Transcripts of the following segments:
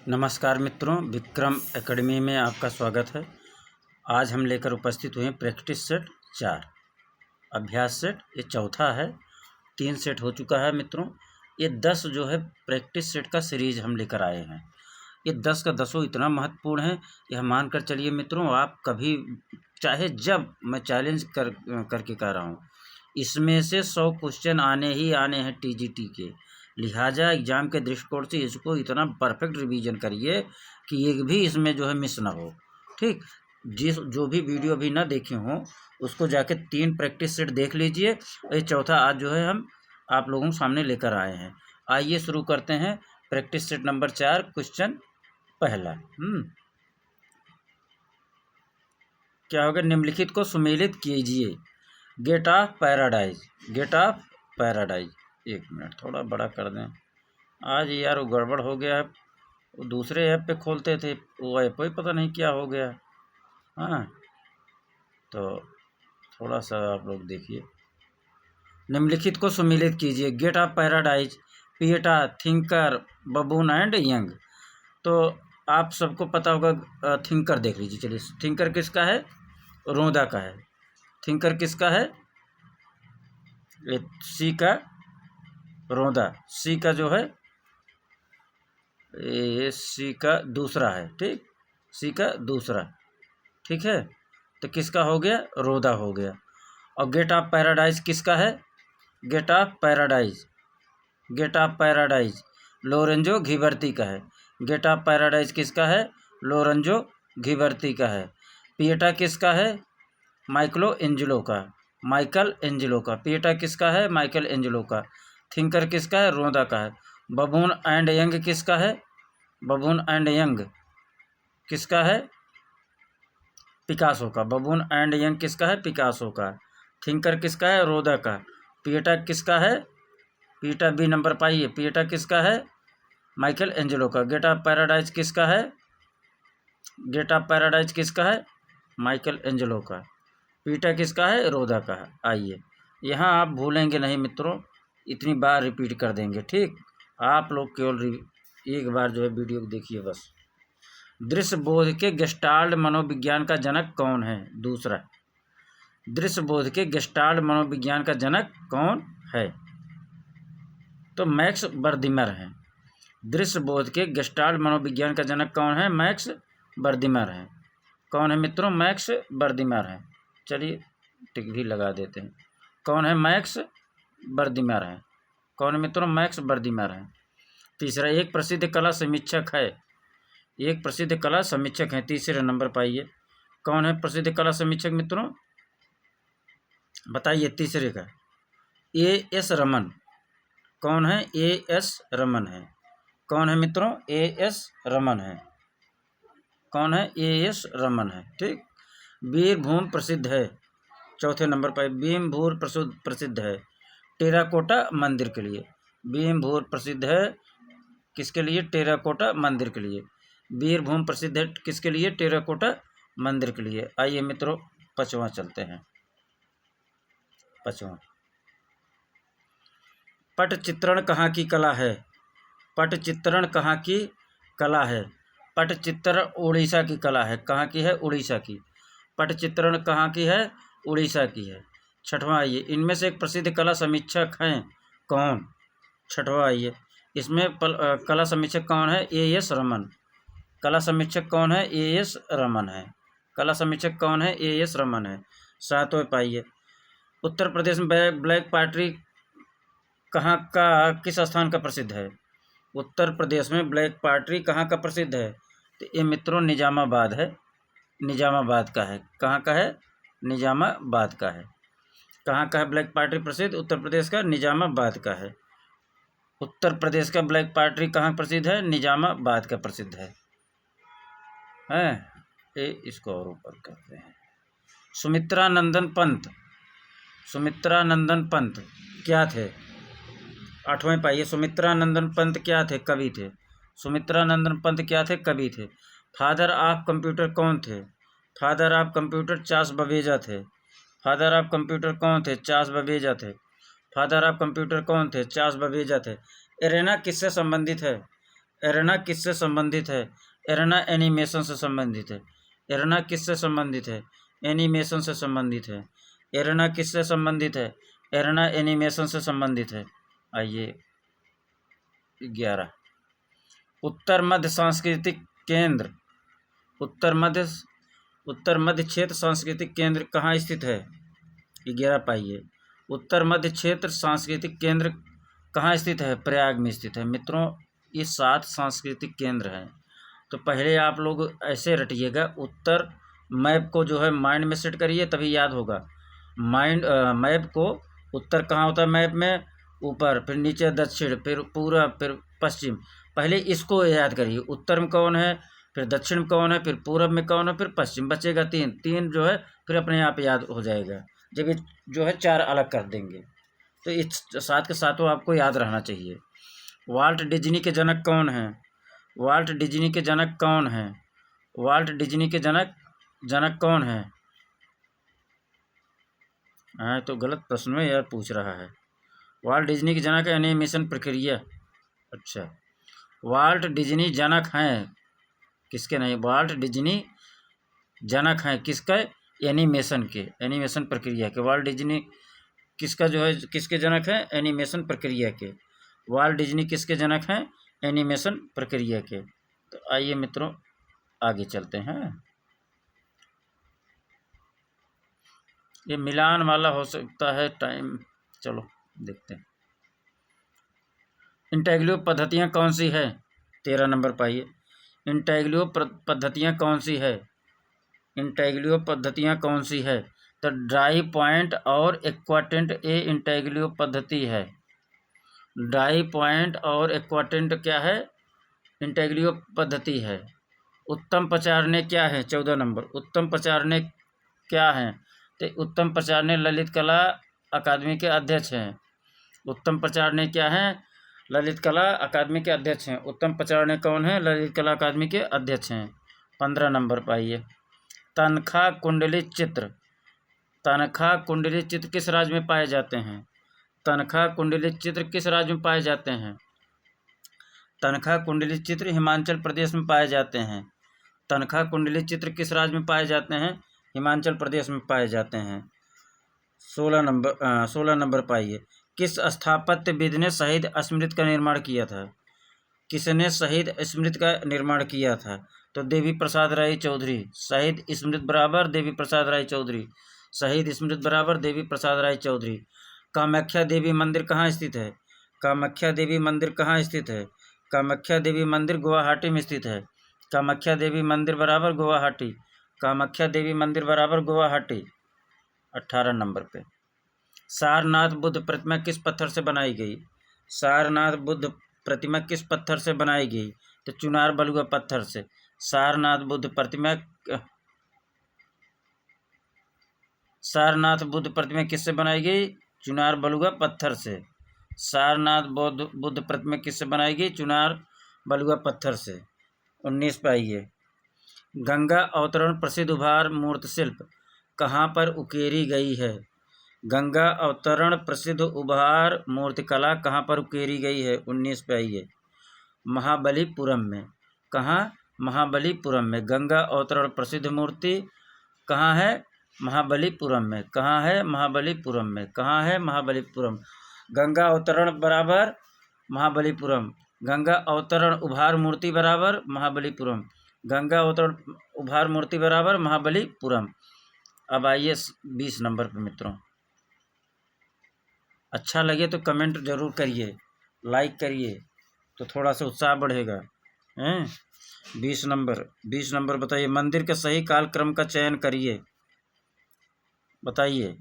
नमस्कार मित्रों, विक्रम एकेडमी में आपका स्वागत है। आज हम लेकर उपस्थित हुए हैं प्रैक्टिस सेट 4 अभ्यास सेट। ये चौथा है, 3 सेट हो चुका है मित्रों। ये 10 जो है प्रैक्टिस सेट का सीरीज हम लेकर आए हैं। ये 10 का 10 इतना महत्वपूर्ण है, यह मानकर चलिए मित्रों, आप कभी चाहे जब, मैं चैलेंज करके कह रहा हूँ, इसमें से 100 क्वेश्चन आने ही आने हैं टीजीटी के। लिहाजा एग्ज़ाम के दृष्टिकोण से इसको इतना परफेक्ट रिवीजन करिए कि एक भी इसमें जो है मिस ना हो। ठीक, जो भी वीडियो अभी ना देखे हों उसको जाके 3 प्रैक्टिस सेट देख लीजिए। ये चौथा आज जो है हम आप लोगों के सामने लेकर आए हैं। आइए शुरू करते हैं। प्रैक्टिस सेट नंबर 4, क्वेश्चन पहला। क्या होगा? निम्नलिखित को सुमेलित कीजिए। Gate of paradise, gate of paradise. 1 minute, थोड़ा बड़ा कर दें। आज यार वो गड़बड़ हो गया है, वो दूसरे ऐप पे खोलते थे, वो ऐप ही पता नहीं क्या हो गया। हाँ, तो थोड़ा सा आप लोग देखिए। निम्नलिखित को सुमेलित कीजिए। Gate of paradise, pieta, thinker, baboon and young. तो आप सबको पता होगा, थिंकर देख लीजिए। चलिए, थिंकर किसका है? रोदा का है। थिंकर किसका है? सी का रोदा, सी का जो है ये सी का दूसरा है। ठीक, सी का दूसरा। ठीक है, तो किसका हो गया? रोदा हो गया। और गेट ऑफ पैराडाइज किसका है? Gate of paradise, gate of paradise Lorenzo Ghiberti का है। गेट ऑफ पैराडाइज किसका है? लोरेंजो घिबर्ती का है। पिएटा किसका है? माइकलो एंजेलो का, माइकल एंजेलो का। पिएटा किसका है? माइकल एंजेलो का। थिंकर किसका है? रोदा का है। बबून एंड यंग किसका है? बबून एंड यंग किसका है? पिकासो का। बबून एंड यंग किसका है? पिकासो का। थिंकर किसका है? रोदा का। पिएटा किसका है? पिएटा बी नंबर पाइए। पिएटा किसका है? माइकल एंजेलो का। गेट ऑफ पैराडाइज किसका है? गेट ऑफ पैराडाइज किसका है? माइकल एंजेलो का। पिएटा किसका है? रोदा का है। आइए, यहाँ आप भूलेंगे नहीं मित्रों, इतनी बार रिपीट कर देंगे। ठीक, आप लोग केवल एक बार जो है वीडियो को देखिए बस। दृश्य बोध के गेस्टाल्ट मनोविज्ञान का जनक कौन है? दूसरा, दृश्य बोध के गेस्टाल्ट मनोविज्ञान का जनक कौन है? तो मैक्स बर्दिमर है। दृश्य बोध के गेस्टाल्ट मनोविज्ञान का जनक कौन है? मैक्स बर्दिमर है। कौन है मित्रों? मैक्स बर्दिमर है। चलिए टिक भी लगा देते हैं। कौन है? मैक्स बर्दिमर है। कौन है मित्रों? मैक्स बर्दिमर है। तीसरा, एक प्रसिद्ध कला समीक्षक है। एक प्रसिद्ध कला समीक्षक है। तीसरे नंबर पाइए। कौन है प्रसिद्ध कला समीक्षक मित्रों? बताइए तीसरे का। A.S. रमन। कौन है? A.S. रमन है। कौन है मित्रों? A.S. रमन है। कौन है? A.S. रमन है। ठीक, वीरभूम प्रसिद्ध है। चौथे नंबर पर भीमभूर प्रसिद्ध है टेराकोटा मंदिर के लिए। भीमभूर प्रसिद्ध है किसके लिए? टेराकोटा मंदिर के लिए। वीरभूम प्रसिद्ध है किसके लिए? टेराकोटा मंदिर के लिए। आइए मित्रों, 5वां चलते हैं। 5वां, पट चित्रण कहाँ की कला है? पट चित्रण कहाँ की कला है? पट चित्रण उड़ीसा की कला है। कहाँ की है? उड़ीसा की। पट चित्रण कहाँ की है? उड़ीसा की है। 6वां आइए, इनमें से एक प्रसिद्ध कला समीक्षक हैं। कौन? 6वां आइए, इसमें कला समीक्षक कौन है? A.S. रमन। कला समीक्षक कौन है? A.S. रमन है। कला समीक्षक कौन है? A.S. रमन है। 7वें पाइए, उत्तर प्रदेश में ब्लैक पॉटरी कहाँ का, किस स्थान का प्रसिद्ध है? उत्तर प्रदेश में ब्लैक पॉटरी कहाँ का प्रसिद्ध है? तो ये मित्रों निजामाबाद है। निजामाबाद का है। कहाँ का है? निजामाबाद का है। कहाँ का है ब्लैक पॉटरी प्रसिद्ध? उत्तर प्रदेश का निजामाबाद का है। उत्तर प्रदेश का ब्लैक पॉटरी कहाँ प्रसिद्ध है? निजामाबाद का प्रसिद्ध है। ये इसको और ऊपर करते हैं। सुमित्रानंदन पंत। सुमित्रानंदन पंत क्या थे? 8वें पाइए, सुमित्रानंदन पंत क्या थे? कवि थे। सुमित्रानंदन पंत क्या थे? कवि थे। फादर ऑफ कंप्यूटर कौन थे? Father of computer Charles Babbage थे। फादर ऑफ कंप्यूटर कौन थे? चार्ल्स बवेजा थे। फादर ऑफ कंप्यूटर कौन थे? चार्ल्स बवेजा थे। एरेना किससे संबंधित है? एरेना किससे संबंधित है? एरेना एनिमेशन से संबंधित है। एरेना किससे संबंधित है? एनिमेशन से संबंधित है। एरेना किससे संबंधित है? एरेना एनिमेशन से संबंधित है। आइए 11, उत्तर मध्य सांस्कृतिक केंद्र, उत्तर मध्य क्षेत्र सांस्कृतिक केंद्र कहाँ स्थित है? 11 पाइए, उत्तर मध्य क्षेत्र सांस्कृतिक केंद्र कहाँ स्थित है? प्रयाग में स्थित है। मित्रों, ये 7 सांस्कृतिक केंद्र हैं। तो पहले आप लोग ऐसे रटिएगा, उत्तर मैप को जो है माइंड में सेट करिए, तभी याद होगा। मैप को उत्तर कहाँ होता है मैप में? ऊपर, फिर नीचे दक्षिण, फिर पूरब, फिर पश्चिम। पहले इसको याद करिए, उत्तर में कौन है, फिर दक्षिण में कौन है, फिर पूरब में कौन है, फिर पश्चिम। बचेगा 3 जो है फिर अपने आप याद हो जाएगा जब ये जो है 4 अलग कर देंगे। तो इस 7 के 7 आपको याद रहना चाहिए। वाल्ट डिज्नी के जनक कौन है? वाल्ट डिज्नी के जनक कौन है? वाल्ट डिज्नी के जनक कौन है? हाँ, तो गलत प्रश्न में यह पूछ रहा है। वाल्ट डिज्नी के जनक एनिमेशन प्रक्रिया। अच्छा, वाल्ट डिज्नी जनक हैं, किसके नहीं? वाल्ट डिज्नी जनक हैं किसका? एनिमेशन के, एनिमेशन प्रक्रिया के। वाल्ट डिज्नी किसका जो है, किसके जनक हैं? एनिमेशन प्रक्रिया के। वाल्ट डिज्नी किसके जनक हैं? एनिमेशन प्रक्रिया के। तो आइए मित्रों आगे चलते हैं। ये मिलान वाला हो सकता है टाइम, चलो देखते हैं। इंटेग्लियो पद्धतियाँ कौन सी है? 13 नंबर पाइए, इंटेग्लियो पद्धतियाँ कौन सी है? इंटेग्लियो पद्धतियाँ कौन सी है? तो ड्राई पॉइंट और एक्वाटेंट ए इंटेग्लियो पद्धति है। ड्राई पॉइंट और एक्वाटेंट क्या है? इंटेग्लियो पद्धति है। उत्तम पचारने क्या है? 14 नंबर, उत्तम पचारने क्या हैं? तो उत्तम पचारने ललित कला अकादमी के अध्यक्ष हैं। उत्तम पचारने क्या हैं? ललित कला अकादमी के अध्यक्ष हैं। उत्तम पचारने कौन है? ललित कला अकादमी के अध्यक्ष हैं। 15 नंबर पाइए, तनख्वाह कुंडली चित्र। तनख्वाह कुंडली चित्र किस राज्य में पाए जाते हैं? तनख्वाह कुंडली चित्र किस राज्य में पाए जाते हैं? तनख्वाह कुंडली चित्र हिमाचल प्रदेश में पाए जाते हैं। तनख्वाह कुंडली चित्र किस राज्य में पाए जाते हैं? हिमाचल प्रदेश में पाए जाते हैं। 16 नंबर पाइए, किस स्थापत्यविद ने शहीद स्मृति का निर्माण किया था? किसने शहीद स्मृति का निर्माण किया था? तो देवी प्रसाद राय चौधरी। शहीद स्मृति बराबर देवी प्रसाद राय चौधरी। शहीद स्मृति बराबर देवी प्रसाद राय चौधरी। कामाख्या देवी मंदिर कहाँ स्थित है? कामाख्या देवी मंदिर कहाँ स्थित है? कामाख्या देवी मंदिर गुवाहाटी में स्थित है। कामाख्या देवी मंदिर बराबर गुवाहाटी। कामाख्या देवी मंदिर बराबर गुवाहाटी। 18 नंबर पे, सारनाथ बुद्ध प्रतिमा किस पत्थर से बनाई गई? सारनाथ बुद्ध प्रतिमा किस पत्थर से बनाई गई? तो चुनार बलुआ पत्थर से। सारनाथ बुद्ध प्रतिमा किससे बनाई गई? चुनार बलुआ पत्थर से। सारनाथ बुद्ध प्रतिमा किससे बनाई गई? चुनार बलुआ पत्थर से। 19 पे आइए, गंगा अवतरण प्रसिद्ध उभार मूर्ति शिल्प कहाँ पर उकेरी गई है? गंगा अवतरण प्रसिद्ध उभार मूर्तिकला कहाँ पर उकेरी गई है? 19 पे आइए, महाबलीपुरम में। कहाँ? महाबलीपुरम में। गंगा अवतरण प्रसिद्ध मूर्ति कहाँ है? महाबलीपुरम में। कहाँ है? महाबलीपुरम में। कहाँ है? महाबलीपुरम। गंगा अवतरण बराबर महाबलीपुरम। गंगा अवतरण उभार मूर्ति बराबर महाबलीपुरम। गंगा अवतरण उभार मूर्ति बराबर महाबलीपुरम। अब आइए 20 नंबर पर मित्रों, अच्छा लगे तो कमेंट जरूर करिए, लाइक करिए, तो थोड़ा सा उत्साह बढ़ेगा हैं। 20 नंबर बताइए, मंदिर के सही कालक्रम का चयन करिए। बताइए,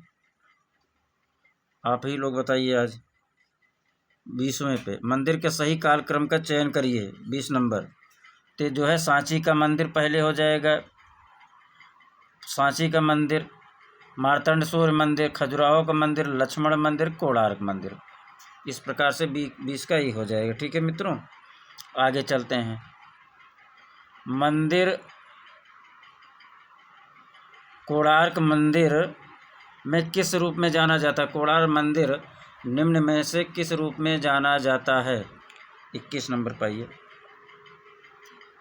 आप ही लोग बताइए आज 20वें पे, मंदिर के सही कालक्रम का चयन करिए। 20 नंबर तो जो है सांची का मंदिर पहले हो जाएगा। सांची का मंदिर, मार्तंड सूर्य मंदिर, खजुराहो का मंदिर, लक्ष्मण मंदिर, कोणार्क मंदिर। इस प्रकार से 20 का ही हो जाएगा। ठीक है मित्रों, आगे चलते हैं। मंदिर, कोणार्क मंदिर में किस रूप में जाना जाता है? कोणार्क मंदिर निम्न में से किस रूप में जाना जाता है? 21 नंबर पाइए,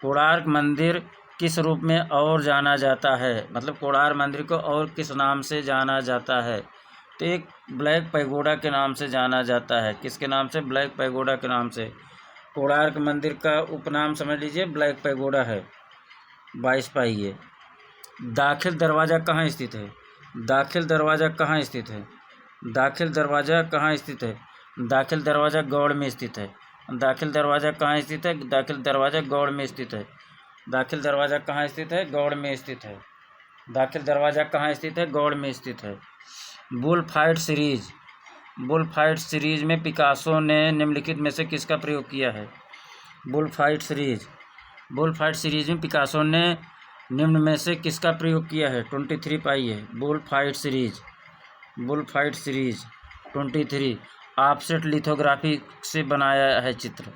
कोणार्क मंदिर किस रूप में और जाना जाता है, मतलब कोणार्क मंदिर को और किस नाम से जाना जाता है? तो एक ब्लैक पैगोडा के नाम से जाना जाता है। किसके नाम से? ब्लैक पैगोडा के नाम से। कोणार्क मंदिर का उपनाम समझ लीजिए ब्लैक पैगोडा है। 22 पाइए। दाखिल दरवाज़ा कहाँ स्थित है? दाखिल दरवाज़ा कहाँ स्थित है? दाखिल दरवाज़ा कहाँ स्थित है? दाखिल दरवाज़ा गौड़ में स्थित है। दाखिल दरवाज़ा कहाँ स्थित है? दाखिल दरवाज़ा गौड़ में स्थित है। दाखिल दरवाज़ा कहाँ स्थित है? गौड़ में स्थित है। दाखिल दरवाज़ा कहाँ स्थित है? गौड़ में स्थित है। Bull fight series. Bull fight series में पिकासो ने निम्नलिखित में से किसका प्रयोग किया है? Bull fight series. Bull fight series में पिकासो ने निम्न में से किसका प्रयोग किया है? 23 पाइए। Bull fight series. Bull fight series 23 offset lithography से बनाया है चित्र।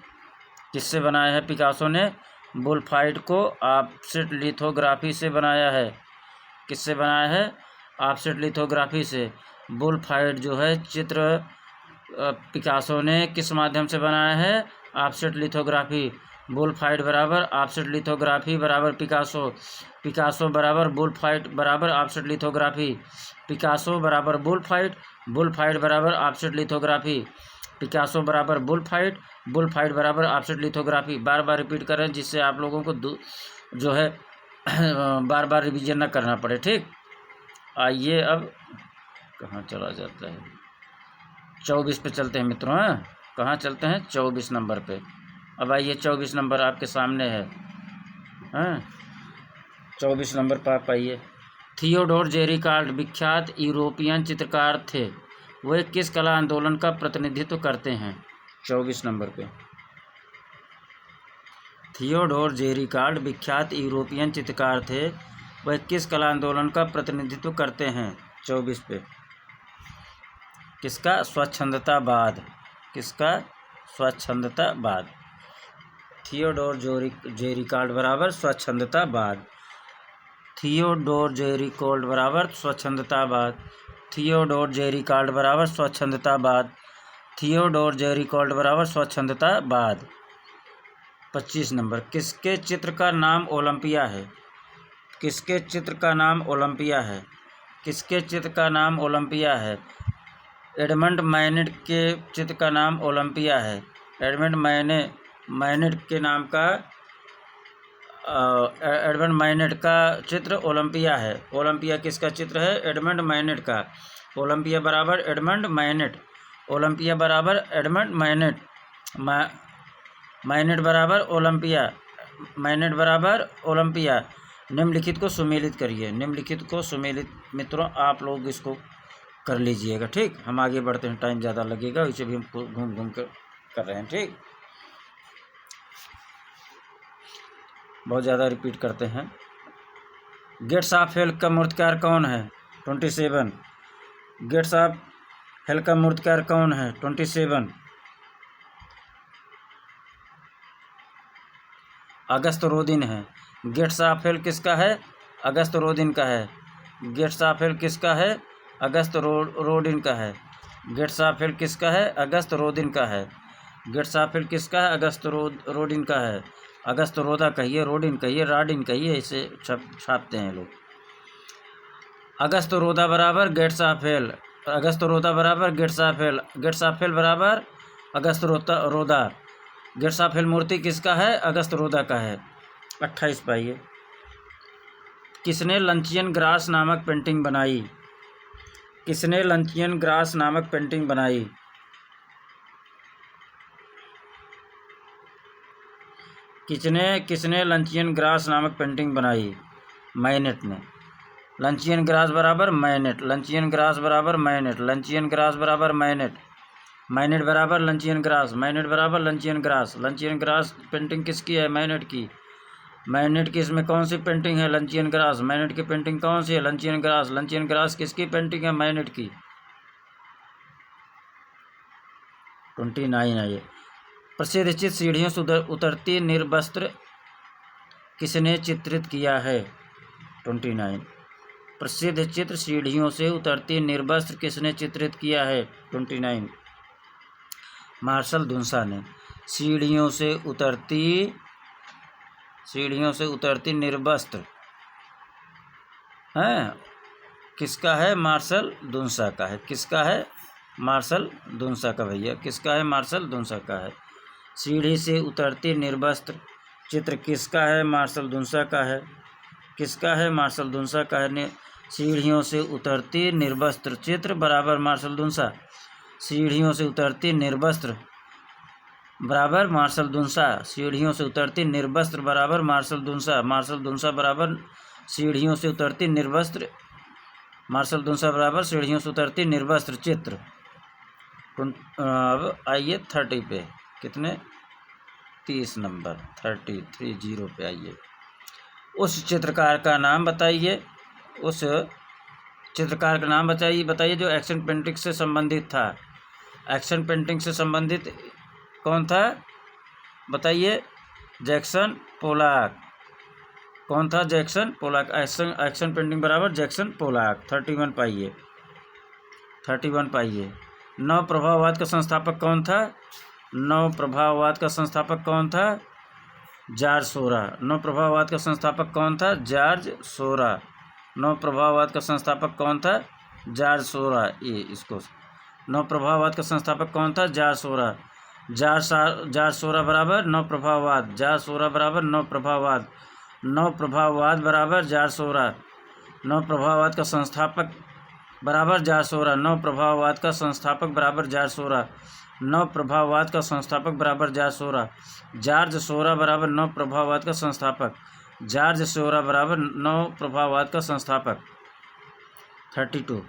किससे बनाया है? पिकासो ने बुल फाइट को ऑफसेट लिथोग्राफी से बनाया है। किससे बनाया है? ऑफसेट लिथोग्राफी से। बुल फाइट जो है चित्र पिकासो ने किस माध्यम से बनाया है? Offset lithography. बुल फाइट बराबर ऑफसेट लिथोग्राफी बराबर पिकासो। पिकासो बराबर बुल फाइट बराबर ऑफसेट लिथोग्राफी। पिकासो बराबर बुल फाइट। बुल फाइट बराबर ऑफसेट लिथोग्राफी। पिकासो बराबर बुल फाइट बराबर ऑफसेट लिथोग्राफी। बार बार रिपीट करें जिससे आप लोगों को जो है बार बार रिवीजन ना करना पड़े। ठीक, आइए अब कहाँ चला जाता है? 24 पे चलते हैं मित्रों। हैं कहाँ चलते हैं? 24 नंबर पे। अब आइए 24 नंबर आपके सामने है। हैं 24 नंबर पर आप आइए। थियोडोर जेरिकाल्ड विख्यात यूरोपियन चित्रकार थे। वे किस कला आंदोलन का प्रतिनिधित्व करते हैं? 24 नंबर पे। थियोडोर जेरिकाल्ड विख्यात यूरोपियन चित्रकार थे। वह किस कला आंदोलन का प्रतिनिधित्व करते हैं? 24 पे। किसका? स्वच्छंदतावाद। किसका? स्वच्छंदतावाद। थियोडोर जेरिकाल्ड बराबर स्वच्छंदतावाद। थियोडोर जेरिकाल्ड बराबर स्वच्छंदतावाद। थियोडोर जेरिकाल्ड बराबर स्वच्छंदतावाद। थियोडोर जेरिकाल्ड बराबर स्वच्छंदतावाद। 25 नंबर। किसके चित्र का नाम ओलंपिया है? किसके चित्र का नाम ओलंपिया है? किसके चित्र का नाम ओलंपिया है? एडमंड मैनेट के चित्र का नाम ओलंपिया है। एडमंड मैनेट के नाम का एडमंड मैनेट का चित्र ओलंपिया है। ओलंपिया किसका चित्र है? एडमंड मैनेट का। ओलंपिया बराबर एडमंड मैनेट। ओलंपिया बराबर एडमंड मैनेट। मैनेट बराबर ओलंपिया। मैनेट बराबर ओलंपिया। निम्नलिखित को सुमेलित करिए। निम्नलिखित को सुमेलित मित्रों आप लोग इसको कर लीजिएगा। ठीक, हम आगे बढ़ते हैं, टाइम ज़्यादा लगेगा, इसे भी हम घूम घूम कर रहे हैं। ठीक, बहुत ज़्यादा रिपीट करते हैं। गेट्स ऑफ हेल का मूर्तिकार कौन है? 27। गेट्स ऑफ हेल का मूर्तिकार कौन है? 27। अगस्त रोदिन है। गेट्स ऑफ हेल किसका है? अगस्त रोदिन का है। गेट्स ऑफ हेल किसका है? अगस्त रोडिन का है। गेट्स ऑफ हेल किसका है? अगस्त रोदिन का है। गेट्स ऑफ हेल किसका है? अगस्त रोडिन का है। अगस्त रोदा कहिए, रोडिन कहिए, राडिन कहिए, इसे छापते हैं लोग। अगस्त रोदा बराबर gates of hello. Auguste Rodin बराबर gates of hell. Gates of hell बराबर अगस्त रोदा। गेट्स ऑफ हेल मूर्ति किसका है? अगस्त रोदा का है। 28 पाइए। किसने लंचियन ग्रास नामक पेंटिंग बनाई? किसने लंचियन ग्रास नामक पेंटिंग बनाई? किसने लंचियन ग्रास नामक पेंटिंग बनाई? मैनेट ने। लंचियन ग्रास बराबर मैनेट। लंचियन ग्रास बराबर मैनेट। लंचियन ग्रास बराबर मैनेट। मैनेट बराबर लंचियन ग्रास। मैनेट बराबर लंचियन ग्रास। लंचियन ग्रास पेंटिंग किसकी है? मैनेट की। मैनेट की इसमें कौन सी पेंटिंग है? लंचियन ग्रास। मैनेट की पेंटिंग कौन सी है? लंचियन ग्रास। लंचियन ग्रास किसकी पेंटिंग है? मैनेट की। 29 है ये। प्रसिद्ध चित्र सीढ़ियों से उतरती निर्वस्त्र किसने चित्रित किया है? 29। प्रसिद्ध चित्र सीढ़ियों से उतरती निर्वस्त्र किसने चित्रित किया है? 29। मार्शल दुन्सा ने। सीढ़ियों से सीढ़ियों से उतरती निर्वस्त्र हैं, किसका है? मार्शल दुन्सा का है। किसका है? मार्शल दुन्सा का भैया। किसका है? मार्शल दुन्सा का है। सीढ़ी से उतरती निर्वस्त्र चित्र किसका है? मार्शल दुन्सा का है। किसका है? मार्शल दुन्सा का है। सीढ़ियों से उतरती निर्वस्त्र चित्र बराबर मार्शल दुन्सा। सीढ़ियों से उतरती निर्वस्त्र बराबर मार्शल दुन्सा। सीढ़ियों से उतरती निर्वस्त्र बराबर मार्शल दुन्सा। मार्शल दुन्सा बराबर सीढ़ियों से उतरती निर्वस्त्र। मार्शल दुन्सा बराबर सीढ़ियों से उतरती निर्वस्त्र चित्र। अब आइए 30 पे। कितने? 30 नंबर 30 पे आइए। उस चित्रकार का नाम बताइए। उस चित्रकार का नाम बताइए जो एक्शन पेंटिंग से संबंधित था। एक्शन पेंटिंग से संबंधित कौन था? बताइए। Jackson Pollock. कौन था? Jackson Pollock. एक्शन पेंटिंग बराबर जैक्सन पोलाक। 31 पाइए। 31 पाइए। नव प्रभाववाद का संस्थापक कौन था? नव प्रभाववाद का संस्थापक कौन था? जॉर्ज सोरा। नव प्रभाववाद का संस्थापक कौन था? जॉर्ज सोरा। नव प्रभाववाद का संस्थापक कौन था? जॉर्ज सोरा। ये इसको नव प्रभाववाद का संस्थापक कौन था? जॉर्ज सोरा। जॉर्ज सोरा बराबर नव प्रभाववाद। जॉर्ज सोरा बराबर नव प्रभाववाद। नव प्रभाववाद बराबर जॉर्ज सोरा। नव प्रभाववाद का संस्थापक बराबर जॉर्ज सोरा। नव प्रभाववाद का संस्थापक बराबर जॉर्ज सोरा। नव प्रभाववाद का संस्थापक बराबर जॉर्ज सोरा। जॉर्ज सोरा बराबर नव प्रभाववाद का संस्थापक। जॉर्ज सोरा बराबर नव प्रभाववाद का संस्थापक। 32।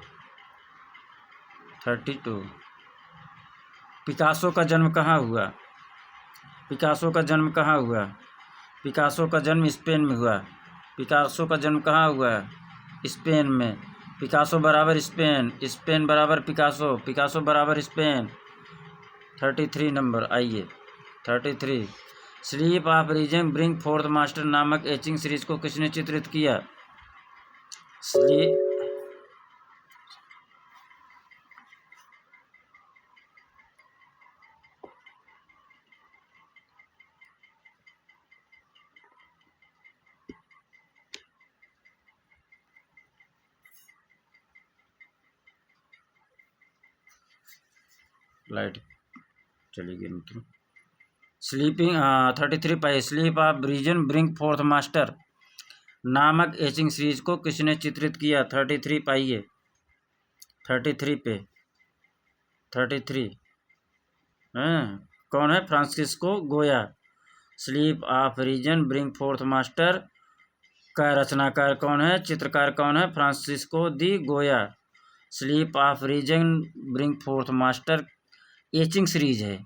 पिकासो का जन्म कहाँ हुआ? पिकासो का जन्म कहाँ हुआ? पिकासो का जन्म स्पेन में हुआ। पिकासो का जन्म कहाँ हुआ? स्पेन में। पिकासो बराबर स्पेन। स्पेन बराबर पिकासो। पिकासो बराबर स्पेन। 33 नंबर आइए। 33। Sleep of reason bring forth master नामक एचिंग सीरीज को किसने चित्रित किया? स्लीप लाइट चली गई मित्रों। स्लीपिंग 33 पाई। Sleep of reason bring forth master नामक एचिंग सीरीज को किसने चित्रित किया? 33 पाइए। 33 पे 33 हैं, कौन है? Francisco Goya. Sleep of reason bring forth master का रचनाकार कौन है? चित्रकार कौन है? Francisco de Goya. Sleep of reason bring forth master etching series है।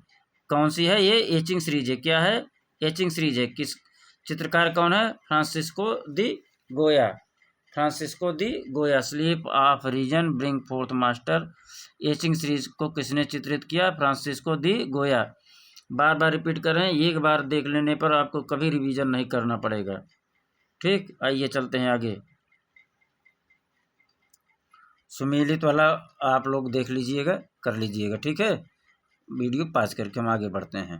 कौन सी है ये? एचिंग सीरीज है। क्या है? एचिंग सीरीज है। किस चित्रकार कौन है? फ्रांसिस्को दी गोया। Francisco de Goya. Sleep of reason bring forth master etching series को किसने चित्रित किया? फ्रांसिस्को दी गोया। बार बार रिपीट कर रहे हैं, एक बार देख लेने पर आपको कभी रिवीजन नहीं करना पड़ेगा। ठीक, आइए चलते हैं आगे। सुमेलित वाला आप लोग देख लीजिएगा, कर लीजिएगा। ठीक है, वीडियो पास करके हम आगे बढ़ते हैं।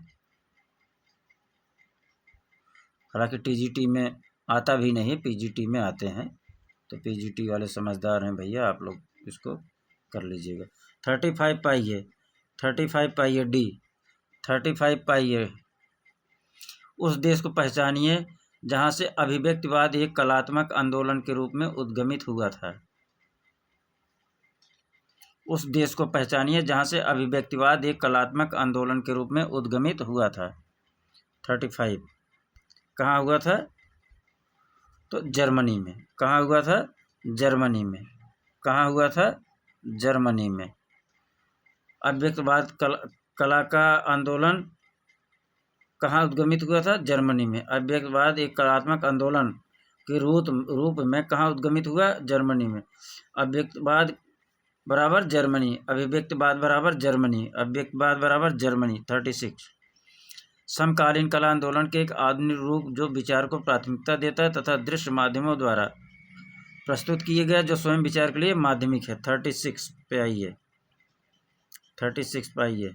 हालांकि टीजीटी में आता भी नहीं, पीजीटी में आते हैं, तो पीजीटी वाले समझदार हैं भैया, आप लोग इसको कर लीजिएगा। 35 पाइए। 35 पाइए डी। 35 पाइए। उस देश को पहचानिए जहाँ से अभिव्यक्तिवाद एक कलात्मक आंदोलन के रूप में उद्गमित हुआ था। उस देश को पहचानिए जहाँ से अभिव्यक्तिवाद एक कलात्मक आंदोलन के रूप में उद्गमित हुआ था। 35 कहाँ हुआ था? तो जर्मनी में। कहाँ हुआ था? जर्मनी में। कहाँ हुआ था? जर्मनी में। अभिव्यक्तिवाद कला का आंदोलन कहाँ उद्गमित हुआ था? जर्मनी में। अभिव्यक्तिवाद एक कलात्मक आंदोलन के रूप में कहाँ उद्गमित हुआ? जर्मनी में। अभिव्यक्तिवाद बराबर जर्मनी। अभिव्यक्तिवाद बराबर जर्मनी। अभिव्यक्तिवाद बराबर जर्मनी। 36 समकालीन कला आंदोलन के एक आधुनिक रूप जो विचार को प्राथमिकता देता है तथा दृश्य माध्यमों द्वारा प्रस्तुत किए गए जो स्वयं विचार के लिए माध्यमिक है। 36 पे आइए। 36 पे आइए।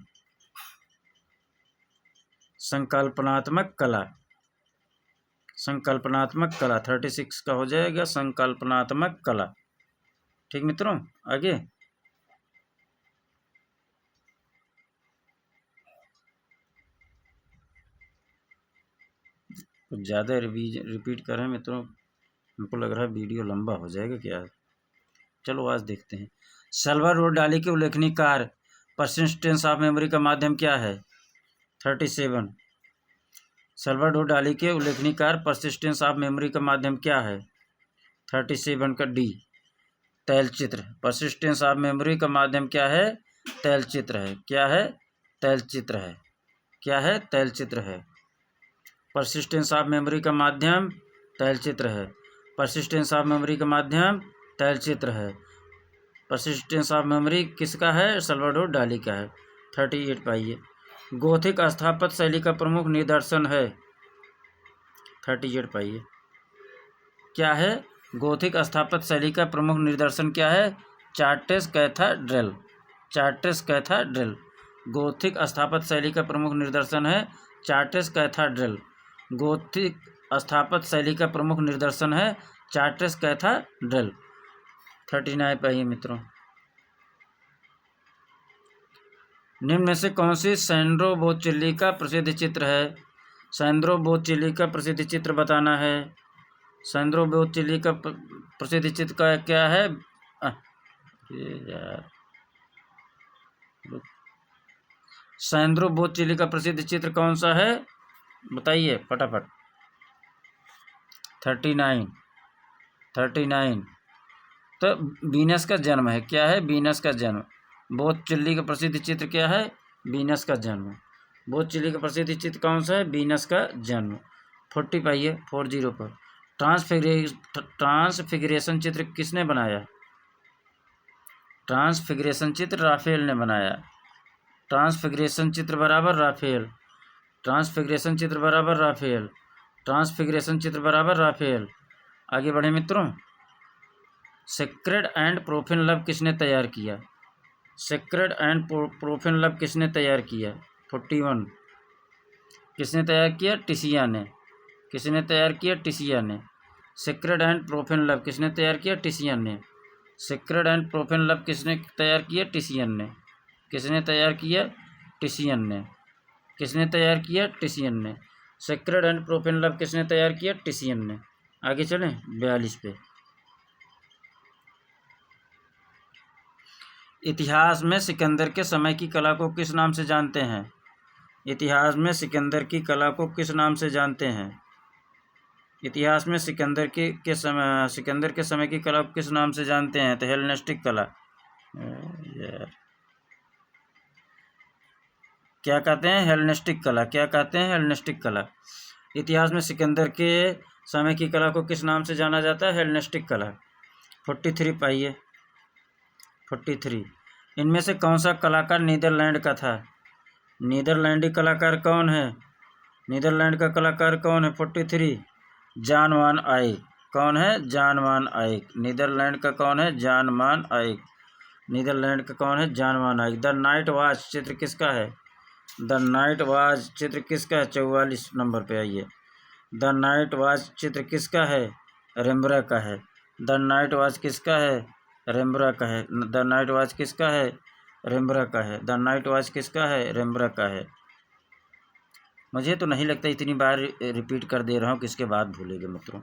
संकल्पनात्मक कला। संकल्पनात्मक कला 36 का हो जाएगा संकल्पनात्मक कला। ठीक मित्रों, आगे कुछ ज़्यादा रिपीट करें मित्रों, हमको लग रहा है वीडियो लंबा हो जाएगा क्या। चलो आज देखते हैं। सल्वाडोर डाली के उल्लेखनीय कार्य पर्सिस्टेंस ऑफ मेमोरी का माध्यम क्या है? 37। सल्वाडोर डाली के उल्लेखनीय कार्य पर्सिस्टेंस ऑफ मेमोरी का माध्यम क्या है? 37 का डी तैलचित्र। पर्सिस्टेंस ऑफ मेमोरी का माध्यम क्या है? तैलचित्र है। क्या है? तैलचित्र है। क्या है? तैलचित्र है। पर्सिस्टेंस ऑफ मेमोरी का माध्यम तैलचित्र है। पर्सिस्टेंस ऑफ मेमोरी का माध्यम तैलचित्र है। पर्सिस्टेंस ऑफ मेमोरी किसका है? सल्वाडोर डाली का है। 38 पाइए। गोथिक स्थापत्य शैली का प्रमुख निदर्शन है। 38 पाइए। क्या है? गोथिक स्थापत्य शैली का प्रमुख निदर्शन क्या है? Charts cathedral. Charts cathedral Gothic स्थापत्य शैली का प्रमुख निदर्शन है। चार्टेस कैथेड्रल गोथिक स्थापत्य शैली का प्रमुख निदर्शन है। Charts cathedral. 39 पाइए मित्रों। निम्न में से कौन सी सैंड्रो बोचेल्ली का प्रसिद्ध चित्र है? सैंड्रो बोचेल्ली का प्रसिद्ध चित्र बताना है। सैंड्रो बोचेल्ली का प्रसिद्ध चित्र का क्या है? यार सैंड्रो बोचेल्ली का प्रसिद्ध चित्र कौन सा है? बताइए फटाफट। 39 तो वीनस का जन्म है। क्या है? वीनस का जन्म। बोचेल्ली का प्रसिद्ध चित्र क्या है? वीनस का जन्म। बोचेल्ली का प्रसिद्ध चित्र कौन सा है? वीनस का जन्म। 40 पाइए 40 पर। ट्रांसफिगरेशन चित्र किसने बनाया? ट्रांसफिगरेशन चित्र राफेल ने बनाया। ट्रांसफिगरेशन चित्र बराबर राफेल। ट्रांसफिगरेशन चित्र बराबर राफेल। ट्रांसफिगरेशन चित्र बराबर राफेल। आगे बढ़े मित्रों। सेक्रेड एंड प्रोफेन लव किसने तैयार किया? सेक्रेड एंड प्रोफेन लव किसने तैयार किया? 41। किसने तैयार किया? टिसिया ने। किसने तैयार किया? टिसिया ने। सेक्रेड एंड प्रोफेन लव किसने तैयार किया? टिसियन ने। सेक्रेड एंड प्रोफेन लव किसने तैयार किया? टिसियन ने। किसने तैयार किया? टिसियन ने। किसने तैयार किया? टिसियन ने। सेक्रेड एंड प्रोफेन लव किसने तैयार किया? टिसियन ने। आगे चलें 42 पे। इतिहास में सिकंदर के समय की कला को किस नाम से जानते हैं? इतिहास में सिकंदर की कला को किस नाम से जानते हैं? इतिहास में सिकंदर के समय की कला को किस नाम से जानते हैं? तो हेलेनिस्टिक कला। यार क्या कहते हैं? हेलेनिस्टिक कला। क्या कहते हैं? हेलेनिस्टिक कला। इतिहास में सिकंदर के समय की कला को किस नाम से जाना जाता है? हेलेनिस्टिक कला। 43 पाइए 43। इनमें से कौन सा कलाकार नीदरलैंड का था? नीदरलैंडी कलाकार कौन है? नीदरलैंड का कलाकार कौन है? 43 जान वान आइक। कौन है? जान वान आइक। नीदरलैंड का कौन है? जान वान आइक। नीदरलैंड का कौन है? जान वान आइक। द नाइट वॉच चित्र किसका है? द नाइट वॉच चित्र किसका है? 44 नंबर पे आइए। द नाइट वॉच चित्र किसका है? रेम्ब्रा का है। द नाइट वॉच किसका है? रेम्ब्रा का है। द नाइट वॉच किसका है? रेम्ब्रा का है। द नाइट वॉच किसका है? रेम्ब्रा का है। मुझे तो नहीं लगता इतनी बार रिपीट कर दे रहा हूँ, किसके बाद भूलेंगे मित्रों।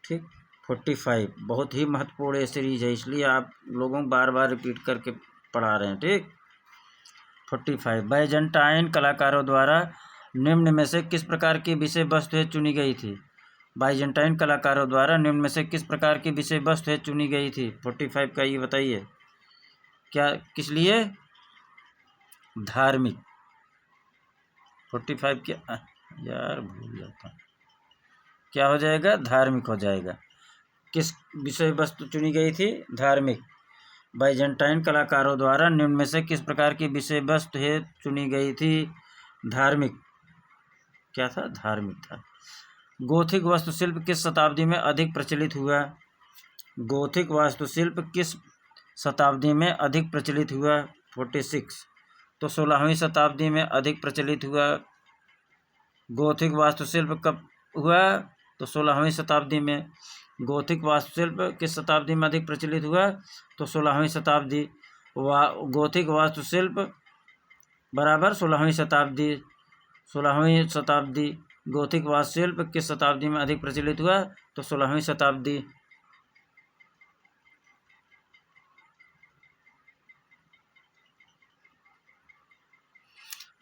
ठीक। 45 बहुत ही महत्वपूर्ण सीरीज है, इसलिए आप लोगों को बार बार रिपीट करके पढ़ा रहे हैं। ठीक। 45 बाइजेंटाइन कलाकारों द्वारा निम्न में से किस प्रकार की विषय वस्तु चुनी गई थी? बाइजेंटाइन कलाकारों द्वारा निम्न में से किस प्रकार की विषय वस्तु चुनी गई थी? 45 का ये बताइए। क्या किस लिए? धार्मिक। 45 के यार भूल जाता हूँ। क्या हो जाएगा? धार्मिक हो जाएगा। किस विषय वस्तु चुनी गई थी? धार्मिक। बाइजेंटाइन कलाकारों द्वारा निम्न में से किस प्रकार की विषय वस्तु चुनी गई थी? धार्मिक। क्या था? धार्मिक था। गोथिक वास्तुशिल्प किस शताब्दी में अधिक प्रचलित हुआ? गोथिक वास्तुशिल्प किस शताब्दी में अधिक प्रचलित हुआ? 46 तो 16वीं शताब्दी में अधिक प्रचलित हुआ। गोथिक वास्तुशिल्प कब हुआ तो 16वीं शताब्दी में। गोथिक वास्तुशिल्प किस शताब्दी में अधिक प्रचलित हुआ तो 16वीं शताब्दी। गोथिक वास्तुशिल्प बराबर 16वीं शताब्दी। 16वीं शताब्दी। गोथिक वास्तुशिल्प किस शताब्दी में अधिक प्रचलित हुआ तो 16वीं शताब्दी।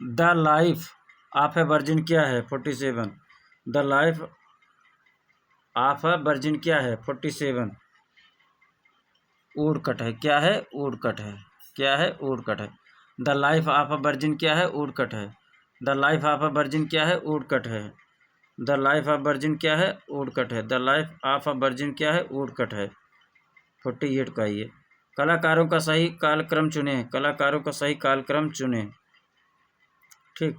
The life of a virgin क्या है 47। The life of a virgin क्या है 47। वुडकट है। क्या है वुडकट है। क्या है वुडकट है। The life of a virgin क्या है वुडकट है। The life of a virgin क्या है वुडकट है। द लाइफ ऑफ वर्जिन क्या है वुडकट है। The life of a virgin क्या है वुडकट है। 48 का ये। कलाकारों का सही कालक्रम चुने। कलाकारों का सही कालक्रम चुने। ठीक,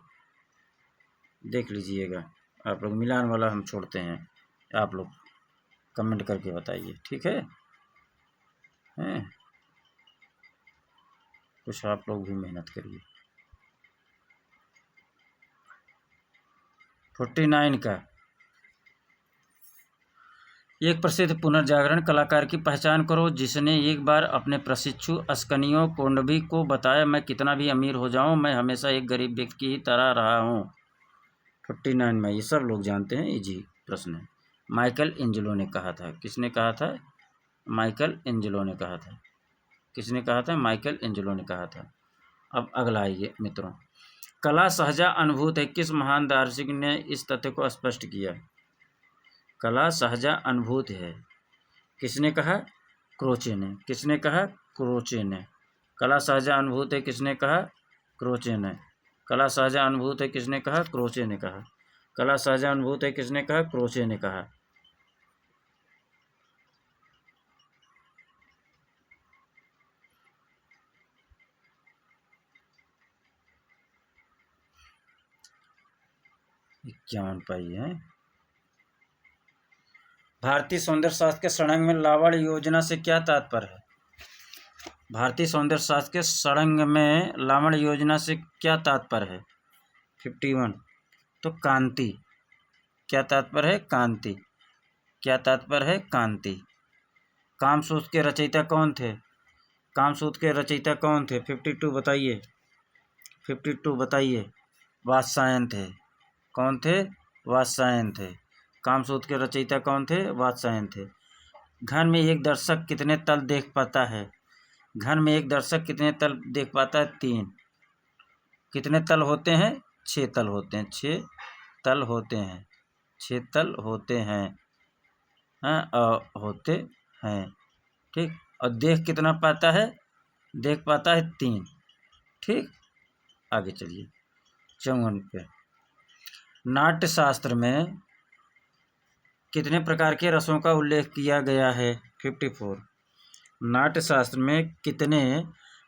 देख लीजिएगा आप लोग। मिलान वाला हम छोड़ते हैं, आप लोग कमेंट करके बताइए। ठीक है, हैं? कुछ आप लोग भी मेहनत करिए। 49 का। एक प्रसिद्ध पुनर्जागरण कलाकार की पहचान करो जिसने एक बार अपने प्रशिक्षु अस्कनियो कोंडवी को बताया, मैं कितना भी अमीर हो जाऊं, मैं हमेशा एक गरीब व्यक्ति की ही तरह रहा हूं। 49 में ये सब लोग जानते हैं, इजी प्रश्न है। माइकल एंजेलो ने कहा था। किसने कहा था? माइकल एंजेलो ने कहा था। किसने कहा था? माइकल एंजेलो ने कहा था। अब अगला आइए मित्रों। कला सहजा अनुभूत है किस महान दार्शनिक ने इस तथ्य को स्पष्ट किया? कला सहजा अनुभूत है। किसने कहा? क्रोचे ने। किसने कहा? क्रोचे ने। कला सहजा अनुभूत है किसने कहा? क्रोचे ने। कला सहजा अनुभूत है किसने कहा? क्रोचे ने कहा। कला सहजा अनुभूत है किसने कहा? क्रोचे ने कहा। इक्यावन पाई है। भारतीय सौंदर्य शास्त्र के सड़ंग में लावण्य योजना से क्या तात्पर्य है? भारतीय सौंदर्य शास्त्र के सड़ंग में लावण्य योजना से क्या तात्पर्य है? 51। तो कांति। क्या तात्पर्य है? कांति। क्या तात्पर्य है? कांति। कामसूत्र के रचयिता कौन थे? कामसूत्र के रचयिता कौन थे? 52 बताइए। 52 बताइए। वात्स्यायन थे। कौन थे? वात्स्यायन थे। कामसूत्र के रचयिता कौन थे? वात्स्यायन थे। घन में एक दर्शक कितने तल देख पाता है? घन में एक दर्शक कितने तल देख पाता है? 3। कितने तल होते हैं? 6 तल होते हैं। 6 तल होते हैं। 6 तल होते हैं। हाँ, होते हैं। ठीक, और देख कितना पाता है? देख पाता है 3। ठीक, आगे चलिए 54 पे। नाट्य शास्त्र में कितने प्रकार के रसों का उल्लेख किया गया है? 54। नाट्य शास्त्र में कितने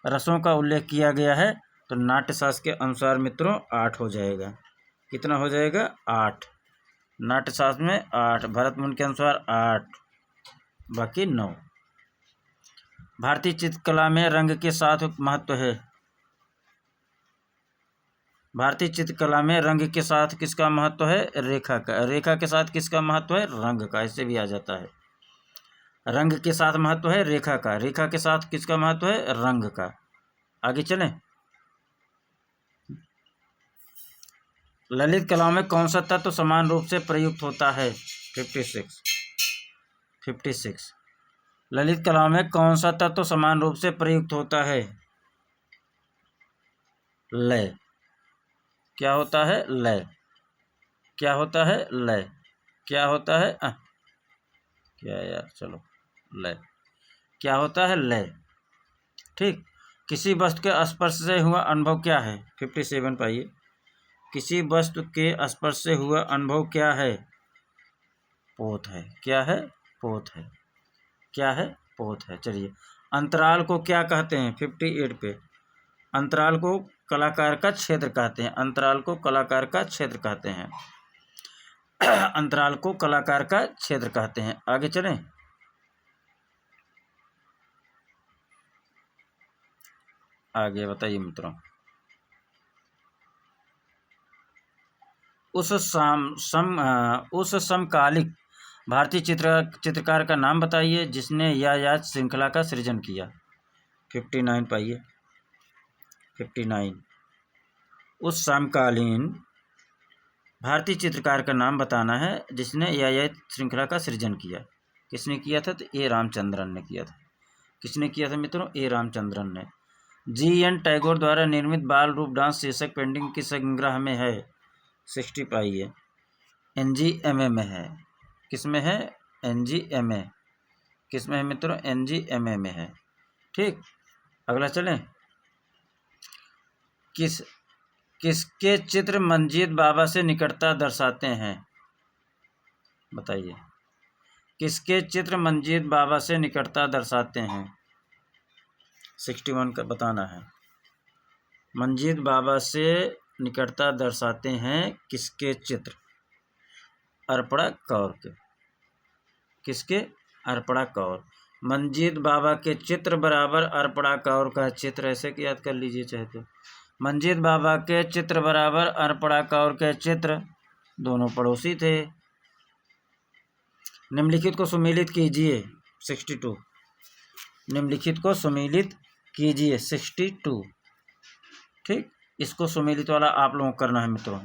रसों का उल्लेख किया गया है? तो नाट्य शास्त्र के अनुसार मित्रों 8 हो जाएगा। कितना हो जाएगा? 8। नाट्य शास्त्र में 8, भरत मुनि के अनुसार 8, बाकी 9। भारतीय चित्रकला में रंग के साथ महत्व है। भारतीय चित्रकला में रंग के साथ किसका महत्व है? रेखा का। रेखा के साथ किसका महत्व है? रंग का। इससे भी आ जाता है। रंग के साथ महत्व है रेखा का। रेखा के साथ किसका महत्व है? रंग का। आगे चलें। ललित कला में कौन सा तत्व समान रूप से प्रयुक्त होता है? 56। 56। ललित कला में कौन सा तत्व समान रूप से प्रयुक्त होता है? लय। क्या होता है? लय। क्या होता है? लय। क्या होता है? क्या यार, चलो, लय। क्या होता है? लय। ठीक। किसी वस्तु के स्पर्श से हुआ अनुभव क्या है? 57 पाइए। किसी वस्तु के स्पर्श से हुआ अनुभव क्या है? पोत है। क्या है? पोत है। क्या है? पोत है। चलिए, अंतराल को क्या कहते हैं? 58 पे। अंतराल को कलाकार का क्षेत्र कहते हैं। अंतराल को कलाकार का क्षेत्र कहते हैं। अंतराल को कलाकार का क्षेत्र कहते हैं। आगे चलें। आगे बताइए मित्रों। उस समकालिक भारतीय चित्रकार का नाम बताइए जिसने यायात श्रृंखला का सृजन किया। 59 पाइए 59। उस समकालीन भारतीय चित्रकार का नाम बताना है जिसने यायात श्रृंखला का सृजन किया। किसने किया था? तो ए रामचंद्रन ने किया था। किसने किया था मित्रों? ए रामचंद्रन ने। जी.एन. टैगोर द्वारा निर्मित बाल रूप डांस शीर्षक पेंटिंग किस संग्रह में है? 60 पाइए NGMA में है। किस में है? NGMA। किस में है मित्रों? NGMA में है। ठीक, अगला चलें। किसके चित्र मंजीत बाबा से निकटता दर्शाते हैं? बताइए, किसके चित्र मंजीत बाबा से निकटता दर्शाते हैं? 61 का बताना है। मंजीत बाबा से निकटता दर्शाते हैं किसके चित्र? अर्पणा कौर के। किसके? अर्पणा कौर। मंजीत बाबा के चित्र बराबर अर्पणा कौर का चित्र, ऐसे याद कर लीजिए चाहे तो। मंजीत बाबा के चित्र बराबर अर्पणा कौर के चित्र, दोनों पड़ोसी थे। निम्नलिखित को सुमेलित कीजिए। 62। निम्नलिखित को सुमेलित कीजिए। 62। ठीक, इसको सुमेलित वाला आप लोगों को करना है मित्रों।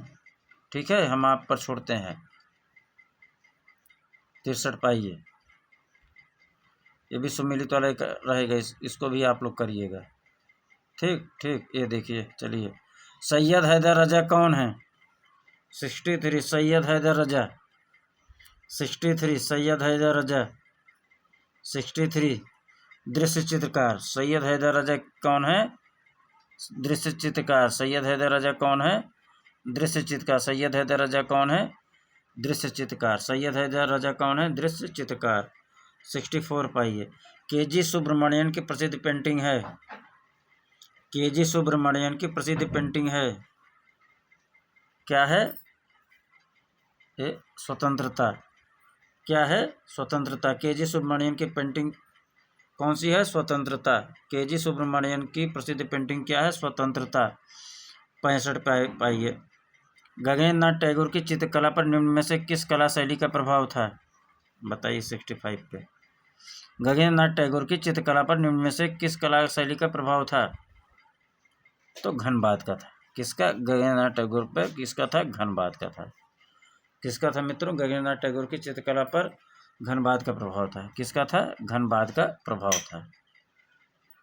ठीक है, हम आप पर छोड़ते हैं। 63 पाइए, ये भी सुमेलित वाला रहेगा, इसको भी आप लोग करिएगा। ठीक ठीक, ये देखिए, चलिए। सैयद हैदर रजा कौन है? 63 सैयद हैदर रजा। 63 सैयद हैदर रजा। 63 दृश्य चित्रकार सैयद हैदर रजा कौन है? दृश्य चित्रकार सैयद हैदर रजा कौन है? दृश्य चित्रकार सैयद हैदर रजा कौन है? दृश्य चित्रकार सैयद हैदर रजा कौन है? दृश्य चित्रकार। 64 पाइए। KG सुब्रमण्यन की प्रसिद्ध पेंटिंग है। KG सुब्रमण्यन की प्रसिद्ध पेंटिंग है, क्या है? स्वतंत्रता। क्या है? स्वतंत्रता। KG सुब्रमण्यन की पेंटिंग कौन सी है? स्वतंत्रता। KG सुब्रमण्यन की प्रसिद्ध पेंटिंग क्या है? स्वतंत्रता। 65 पाइए। गगनेंद्र नाथ टैगोर की चित्रकला पर निम्न में से किस कला शैली का प्रभाव था? बताइए 65 पे। गगनेंद्र नाथ टैगोर की चित्रकला पर निम्न में से किस कला शैली का प्रभाव था? तो घनबाद का था। किसका? गगनेंद्र नाथ टैगोर पर किसका था? घनबाद का था। किसका था मित्रों? गगनेंद्र नाथ टैगोर की चित्रकला पर घनबाद का प्रभाव था। किसका था? घनबाद का प्रभाव था।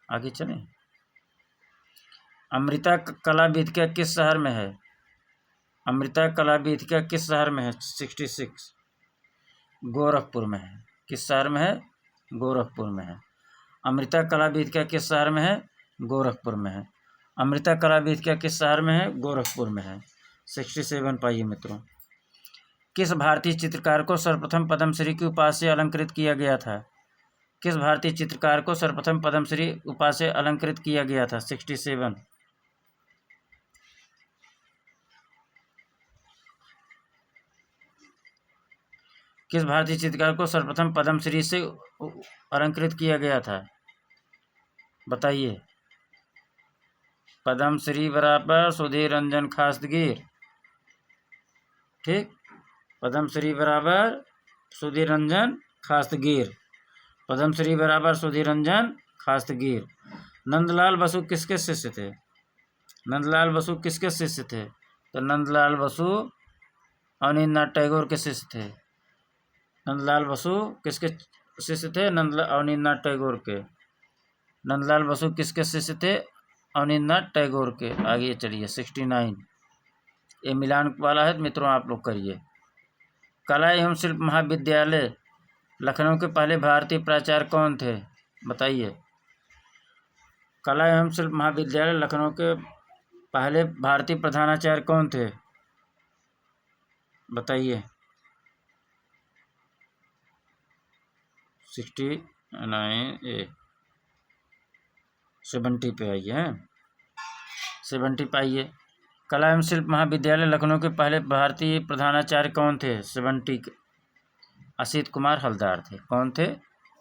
आगे चलें। अमृता कला वेदिका किस शहर में है? अमृता कला वेदिका किस शहर में है? 66 गोरखपुर में है। किस शहर में है? गोरखपुर में है। अमृता कला वेदिका किस शहर में है? गोरखपुर में है। अमृता कला वेदिका किस शहर में है? गोरखपुर में है। 67 पाइए मित्रों। किस भारतीय चित्रकार को सर्वप्रथम पद्मश्री की उपाधि से अलंकृत किया गया था? किस भारतीय चित्रकार को सर्वप्रथम पद्मश्री उपाधि से अलंकृत किया गया था? 67। किस भारतीय चित्रकार को सर्वप्रथम पद्मश्री से अलंकृत किया गया था? बताइए। पद्मश्री बराबर सुधीर रंजन खास्तगीर। ठीक, पद्मश्री बराबर सुधीर रंजन खास्तगीर। पद्मश्री बराबर सुधीर रंजन खास्तगीर। नंदलाल बसु किसके शिष्य थे? नंदलाल बसु किसके शिष्य थे? तो नंदलाल बसु अवनींद्र नाथ टैगोर के शिष्य थे। नंदलाल बसु किसके शिष्य थे? अवनींद्र नाथ टैगोर के। नंदलाल बसु किसके शिष्य थे? अवनींद्र नाथ टैगोर के। आगे चलिए। 69 ये मिलान वाला है मित्रों, आप लोग करिए। कला एवं शिल्प महाविद्यालय लखनऊ के पहले भारतीय प्राचार्य कौन थे? बताइए। कला एवं शिल्प महाविद्यालय लखनऊ के पहले भारतीय प्रधानाचार्य कौन थे? बताइए। 69 70 पे आइए हैं। 70 पे आइए। कला एवं शिल्प महाविद्यालय लखनऊ के पहले भारतीय प्रधानाचार्य कौन थे? 70 असित कुमार हलदार थे। कौन थे?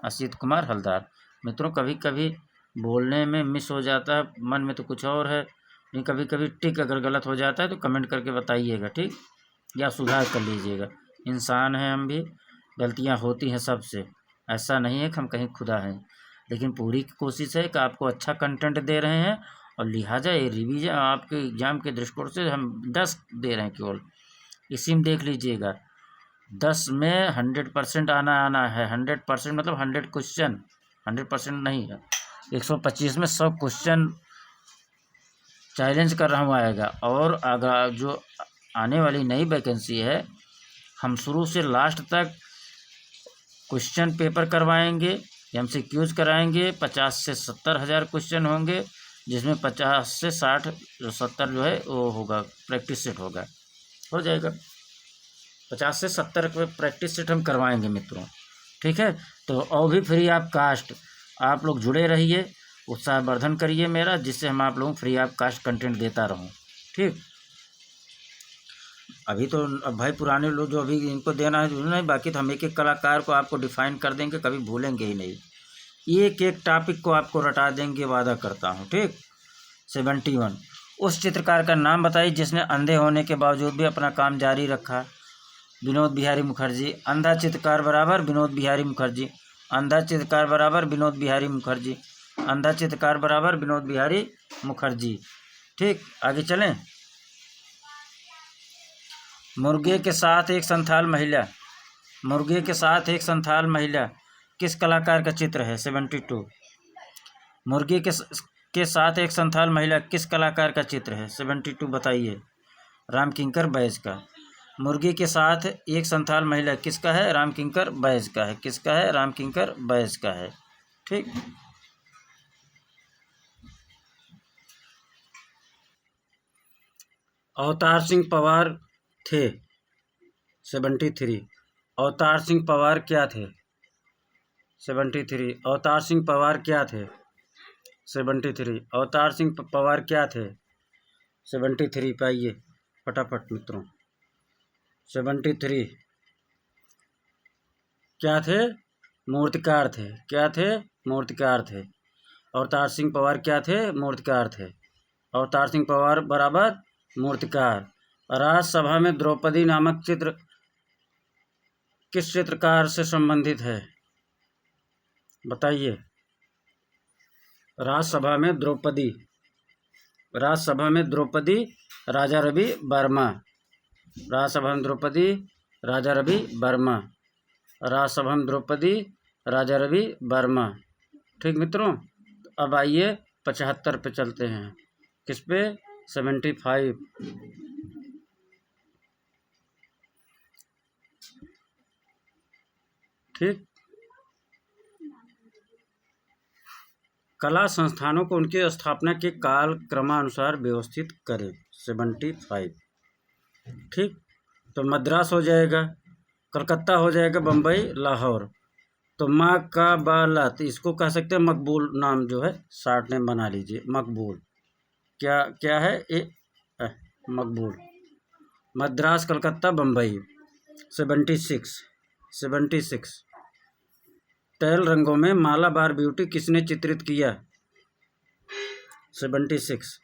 असित कुमार हलदार। मित्रों कभी कभी बोलने में मिस हो जाता है, मन में तो कुछ और है, नहीं कभी कभी टिक अगर गलत हो जाता है तो कमेंट करके बताइएगा। ठीक, या सुधार कर लीजिएगा। इंसान हैं हम भी, गलतियां होती हैं सबसे, ऐसा नहीं है कि हम कहीं खुदा हैं, लेकिन पूरी कोशिश है कि आपको अच्छा कंटेंट दे रहे हैं और लिहाजा ये रिवीजन आपके एग्ज़ाम के दृष्टिकोण से हम 10 दे रहे हैं केवल, इसी में देख लीजिएगा। 10 में 100% आना है। 100% मतलब 100 क्वेश्चन, 100% नहीं है। 125 में 100 क्वेश्चन चैलेंज कर रहा हूँ आएगा। और अगर जो आने वाली नई वैकेंसी है, हम शुरू से लास्ट तक क्वेश्चन पेपर करवाएंगे, MCQs कराएंगे। 50 से 70 हज़ार क्वेश्चन होंगे, जिसमें 50 से 60 70 जो है वो होगा प्रैक्टिस सेट होगा, हो जाएगा। 50 से 70 प्रैक्टिस सेट हम करवाएंगे मित्रों, ठीक है। तो और भी फ्री ऑफ कास्ट आप लोग जुड़े रहिए, उत्साहवर्धन करिए मेरा, जिससे हम आप लोगों को फ्री ऑफ कास्ट कंटेंट देता रहूं, ठीक। अभी तो अब भाई पुराने लोग जो अभी इनको देना है नहीं, बाकी तो हम एक एक कलाकार को आपको डिफाइन कर देंगे, कभी भूलेंगे ही नहीं। एक एक टॉपिक को आपको रटा देंगे, वादा करता हूँ, ठीक। 71 उस चित्रकार का नाम बताइए जिसने अंधे होने के बावजूद भी अपना काम जारी रखा। विनोद बिहारी मुखर्जी। अंधा चित्रकार बराबर विनोद बिहारी मुखर्जी। अंधा चित्रकार बराबर विनोद बिहारी मुखर्जी। अंधा चित्रकार बराबर विनोद बिहारी मुखर्जी, ठीक। आगे चलें। मुर्गे के साथ एक संथाल महिला। मुर्गे के साथ एक संथाल महिला किस कलाकार का चित्र है? 72 मुर्गे के साथ एक संथाल महिला किस कलाकार का चित्र है? 72 बताइए। रामकिंकर बैज का। मुर्गे के साथ एक संथाल महिला किसका है? रामकिंकर बैज का है। किसका है? रामकिंकर बैज का है, ठीक। अवतार सिंह पवार थे। 73 अवतार सिंह पवार क्या थे? 73 अवतार सिंह पवार क्या थे? 73 अवतार सिंह पवार क्या थे? 73 पाइए फटाफट मित्रों। 73 क्या थे? मूर्तिकार थे। क्या थे? मूर्तिकार थे। अवतार सिंह पवार क्या थे? मूर्तिकार थे। अवतार सिंह पवार बराबर मूर्तिकार। राज्यसभा में द्रौपदी नामक चित्र किस चित्रकार से संबंधित है? बताइए। राज्यसभा में द्रौपदी राजा रवि वर्मा। राज्यसभा में द्रौपदी राजा रवि वर्मा। राज्यसभा में द्रौपदी राजा रवि वर्मा, ठीक मित्रों। अब आइए 75 पे चलते हैं। किस पे? 75, ठीक। कला संस्थानों को उनकी स्थापना के काल क्रमानुसार व्यवस्थित करें। 75, ठीक। तो मद्रास हो जाएगा, कलकत्ता हो जाएगा, बम्बई, लाहौर। तो मकबूलात इसको कह सकते हैं, मकबूल नाम जो है शार्ट नेम बना लीजिए, मकबूल। क्या क्या है ये? मकबूल। मद्रास, कलकत्ता, बम्बई। 76 तैल रंगों में मालाबार ब्यूटी किसने चित्रित किया? 76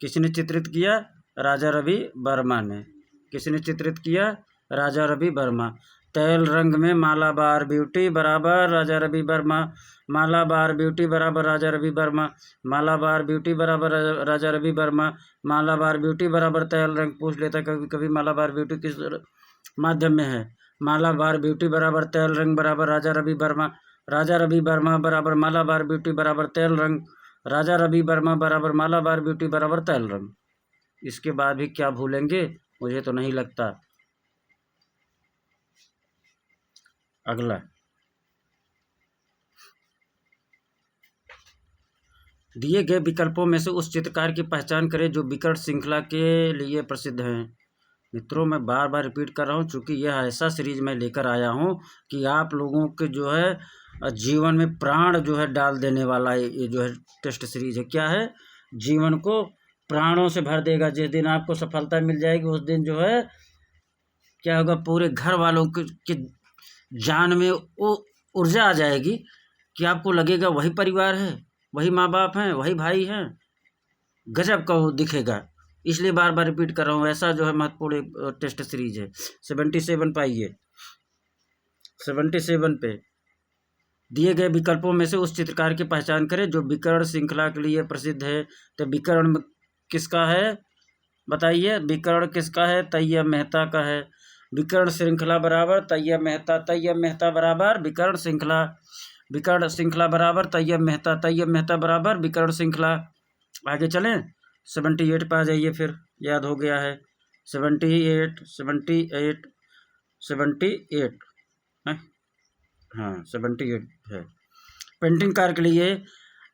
किसने चित्रित किया? राजा रवि वर्मा ने। किसने चित्रित किया? राजा रवि वर्मा। तैल रंग में मालाबार ब्यूटी बराबर राजा रवि वर्मा। मालाबार ब्यूटी बराबर राजा रवि वर्मा। मालाबार ब्यूटी बराबर राजा रवि वर्मा। मालाबार ब्यूटी बराबर तैल रंग। पूछ लेता कभी कभी मालाबार ब्यूटी किस माध्यम में है। मालाबार ब्यूटी बराबर तैल रंग बराबर राजा रवि वर्मा। राजा रवि वर्मा बराबर मालाबार ब्यूटी बराबर तैल रंग। राजा रवि वर्मा बराबर मालाबार ब्यूटी बराबर तैल रंग। इसके बाद भी क्या भूलेंगे? मुझे तो नहीं लगता। अगला, दिए गए विकल्पों में से उस चित्रकार की पहचान करें जो विकट श्रृंखला के लिए प्रसिद्ध हैं। मित्रों, मैं बार बार रिपीट कर रहा हूँ, चूँकि यह ऐसा सीरीज मैं लेकर आया हूँ कि आप लोगों के जो है जीवन में प्राण जो है डाल देने वाला ये जो है टेस्ट सीरीज है। क्या है? जीवन को प्राणों से भर देगा। जिस दिन आपको सफलता मिल जाएगी उस दिन जो है क्या होगा, पूरे घर वालों के जान में वो ऊर्जा आ जाएगी कि आपको लगेगा वही परिवार है, वही माँ बाप हैं, वही भाई हैं। गजब का वो दिखेगा। इसलिए बार बार रिपीट कर रहा हूँ। ऐसा जो है महत्वपूर्ण टेस्ट सीरीज है। 77 पाइए, 77 पे दिए गए विकल्पों में से उस चित्रकार की पहचान करें जो विकर्ण श्रृंखला के लिए प्रसिद्ध है। तो विकर्ण किसका है बताइए? विकर्ण किसका है? तैयब मेहता का है। विकर्ण श्रृंखला बराबर तैयब मेहता, तैयब मेहता बराबर विकर्ण श्रृंखला, विकर्ण श्रृंखला बराबर तैयब मेहता, तैयब मेहता बराबर विकर्ण श्रृंखला। आगे चलें, 78 पे आ जाइए, फिर याद हो गया है। 78 78 78 हाँ 78 है। पेंटिंग कार्य के लिए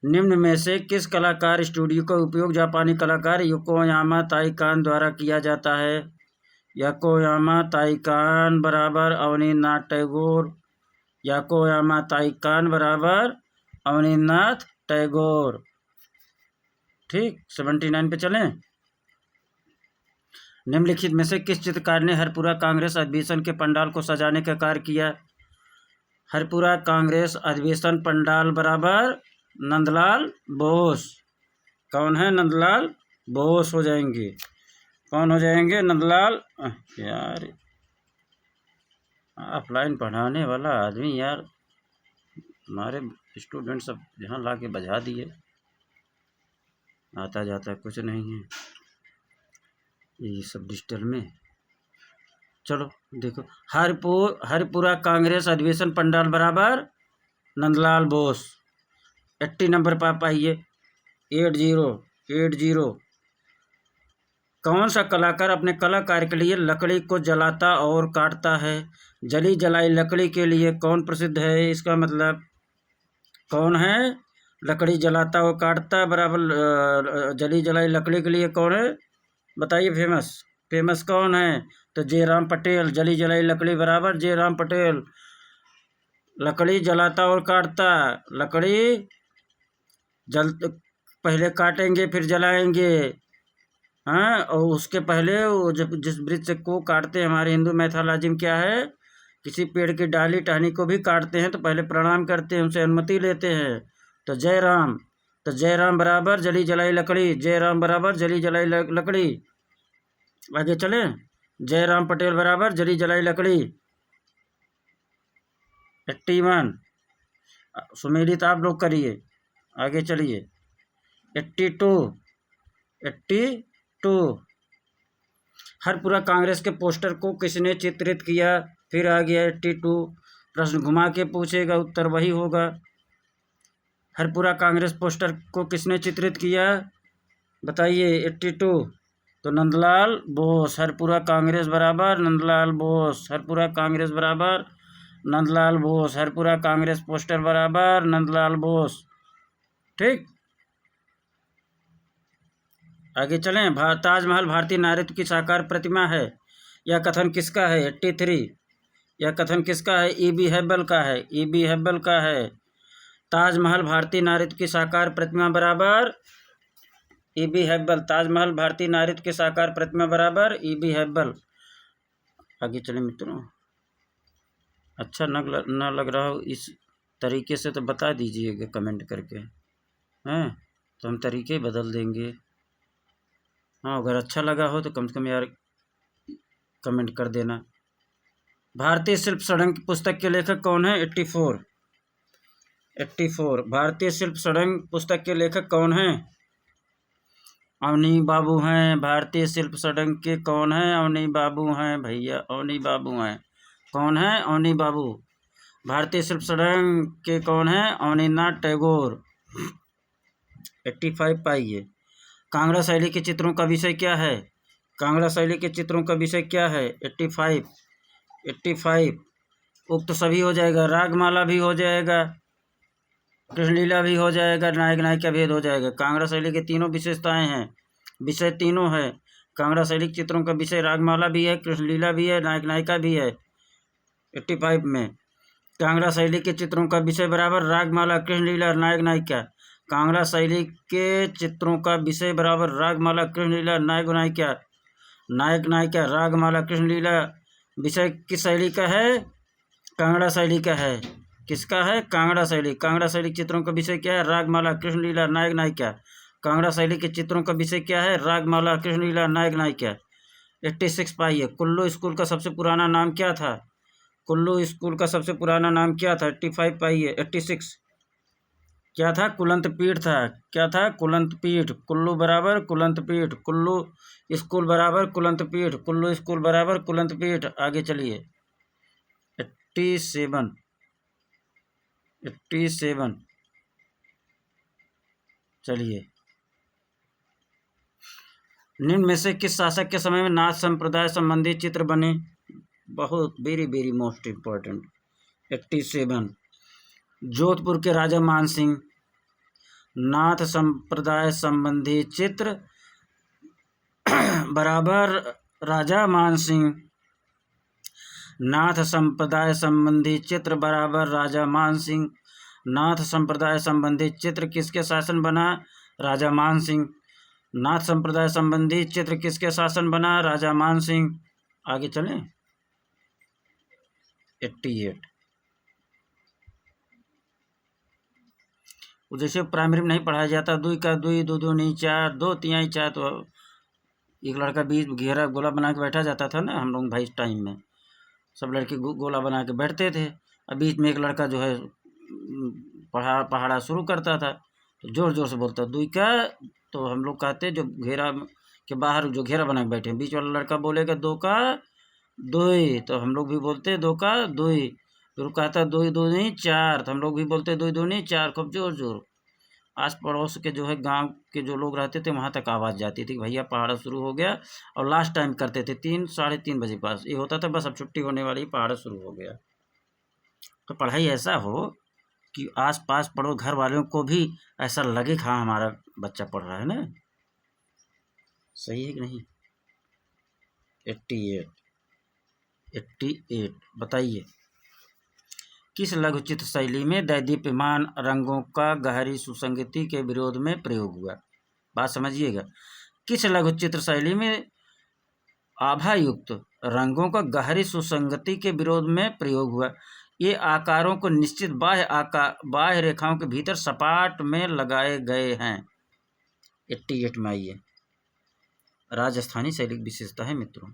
निम्न में से किस कलाकार स्टूडियो का उपयोग जापानी कलाकार योकोयामा ताइकान द्वारा किया जाता है? योकोयामा ताइकान बराबर अवनीनाथ टैगोर, योकोयामा ताइकान बराबर अवनीनाथ टैगोर। ठीक, 79 पे चलें। निम्नलिखित में से किस चित्रकार ने हरपुरा कांग्रेस अधिवेशन के पंडाल को सजाने का कार्य किया? हरपुरा कांग्रेस अधिवेशन पंडाल बराबर नंदलाल बोस। कौन है? नंदलाल बोस हो जाएंगे। कौन हो जाएंगे? नंदलाल। यार ऑफलाइन पढ़ाने वाला आदमी यार, हमारे स्टूडेंट सब यहाँ ला के बजा दिए। आता जाता कुछ नहीं है ये सब डिजिटल में। चलो देखो, हरपुरा कांग्रेस अधिवेशन पंडाल बराबर नंदलाल बोस। 80 नंबर पर पाइए, 80। कौन सा कलाकार अपने कला कार्य के लिए लकड़ी को जलाता और काटता है? जली जलाई लकड़ी के लिए कौन प्रसिद्ध है? इसका मतलब कौन है? लकड़ी जलाता और काटता बराबर जली जलाई लकड़ी के लिए कौन है बताइए? फेमस कौन है? तो जयराम पटेल। जली जलाई लकड़ी बराबर जयराम पटेल। लकड़ी जलाता और काटता, लकड़ी पहले काटेंगे फिर जलाएंगे, हाँ, और उसके पहले वो जब जिस वृक्ष को काटते हैं, हमारे हिंदू मैथोलॉजी में क्या है, किसी पेड़ की डाली टहनी को भी काटते हैं तो पहले प्रणाम करते हैं, उनसे अनुमति लेते हैं। तो जयराम बराबर जली जलाई लकड़ी, जयराम बराबर जली जलाई लकड़ी। आगे चलें, जयराम पटेल बराबर जली जलाई लकड़ी। 81 सुमेलित आप लोग करिए। आगे चलिए, 82 हरपुरा कांग्रेस के पोस्टर को किसने चित्रित किया? फिर आ गया 82। प्रश्न घुमा के पूछेगा, उत्तर वही होगा। हरपुरा कांग्रेस पोस्टर को किसने चित्रित किया बताइए? 82 तो नंदलाल बोस। हरपुरा कांग्रेस बराबर नंदलाल बोस, हरपुरा कांग्रेस बराबर नंदलाल बोस, हरपुरा कांग्रेस पोस्टर बराबर नंदलाल बोस। ठीक, आगे चलें। ताजमहल भारतीय नागरिक की साकार प्रतिमा है। यह कथन किसका है? 83 यह कथन किसका है? E.B. हेब्बल का है। E.B. हेब्बल का है। ताजमहल भारतीय नागरिक की साकार प्रतिमा बराबर E.B. हेब्बल। ताजमहल भारतीय नागरिक की साकार प्रतिमा बराबर E.B. हेब्बल। आगे चलें मित्रों। अच्छा न लग रहा हो इस तरीके से तो बता दीजिएगा कमेंट करके, हैं, तो हम तरीके बदल देंगे। हाँ, अगर अच्छा लगा हो तो कम से कम यार कमेंट कर देना। भारतीय शिल्प सड़ंग पुस्तक के लेखक कौन है? 84 भारतीय शिल्प सड़ंग पुस्तक के लेखक कौन हैं? अवनी बाबू हैं। भारतीय शिल्प सड़ंग के कौन हैं? अवनी बाबू हैं भैया, अवनी बाबू हैं। कौन है? अवनी बाबू। भारतीय शिल्प सड़ंग के कौन है? अवनीनाथ टैगोर। 85 पाइए। कांगड़ा शैली के चित्रों का विषय क्या है? कांगड़ा शैली के चित्रों का विषय क्या है? 85 उक्त सभी हो जाएगा, रागमाला भी हो जाएगा, कृष्णलीला भी हो जाएगा, नायक नायिका भेद हो जाएगा। कांगड़ा शैली के तीनों विशेषताएं हैं, विषय तीनों है। कांगड़ा शैली के चित्रों का विषय रागमाला भी है, कृष्णलीला भी है, नायक नायिका भी है। 85 में कांगड़ा शैली के चित्रों का विषय बराबर रागमाला, कृष्णलीला, नायक नायिका। कांगड़ा शैली के चित्रों का विषय बराबर रागमाला, कृष्णलीला, नायक नायिका, नायक नायिका, रागमाला, कृष्णलीला। विषय किस शैली का है? कांगड़ा शैली का है। किसका है? कांगड़ा शैली। कांगड़ा शैली चित्रों का विषय क्या है? रागमाला, कृष्णलीला, नायक नायिका। कांगड़ा शैली के चित्रों का विषय क्या है? रागमाला, कृष्णलीला, नायक नायिका। 86 पाइए। कुल्लू स्कूल का सबसे पुराना नाम क्या था? कुल्लू स्कूल का सबसे पुराना नाम क्या था? 85 पाइए। 86 क्या था? कुलंत पीठ था। क्या था? कुलंत पीठ। कुल्लू बराबर कुलंत पीठ। कुल्लू स्कूल बराबर कुलंत पीठ। कुल्लू स्कूल बराबर कुलंत पीठ। आगे चलिए। 87 87 चलिए। निम्न में से किस शासक के समय में नाथ संप्रदाय संबंधी चित्र बने? बहुत very very most important. 87 Jodhpur के राजा मान सिंह। नाथ संप्रदाय संबंधी चित्र बराबर राजा मान सिंह। नाथ संप्रदाय संबंधी चित्र बराबर राजा मान सिंह। नाथ संप्रदाय संबंधी चित्र किसके शासन बना? राजा मान सिंह। नाथ संप्रदाय संबंधी चित्र किसके शासन बना? राजा मान सिंह। आगे चलें। 88 जैसे प्राइमरी में नहीं पढ़ाया जाता, दुई का दुई, दो दो नहीं चार, दो तिहाई चार, तो एक लड़का बीच घेरा गोला बना के बैठा जाता था ना हम लोग भाई टाइम में, सब लड़के गोला बना के बैठते थे। अब बीच में एक लड़का जो है पहाड़ा शुरू करता था, तो जोर जोर से बोलता दुई का, तो हम लोग कहते जो घेरा के बाहर जो घेरा बना के बैठे बीच वाला लड़का बोलेगा दो का दुई, तो हम लोग भी बोलते दो का दुई। फिर कहता दुई दो नहीं चार, तो हम लोग भी बोलते दुई दो नहीं चार, खूब जोर जोर। आस पड़ोस के जो है गांव के जो लोग रहते थे वहाँ तक आवाज़ जाती थी भैया पहाड़ा शुरू हो गया। और लास्ट टाइम करते थे 3 साढ़े 3 बजे पास, ये होता था बस अब छुट्टी होने वाली, पहाड़ा शुरू हो गया। तो पढ़ाई ऐसा हो कि आस पास पड़ो घर वालों को भी ऐसा लगे कि हाँ हमारा बच्चा पढ़ रहा है ना। सही है कि नहीं? 88 बताइए। किस लघु चित्र शैली में दैदीप्यमान रंगों का गहरी सुसंगति के विरोध में प्रयोग हुआ? बात समझिएगा। किस लघु चित्र शैली में आभायुक्त रंगों का गहरी सुसंगति के विरोध में प्रयोग हुआ? ये आकारों को निश्चित बाह्य रेखाओं के भीतर सपाट में लगाए गए हैं। 88 में आइए। राजस्थानी शैली की विशेषता है मित्रों,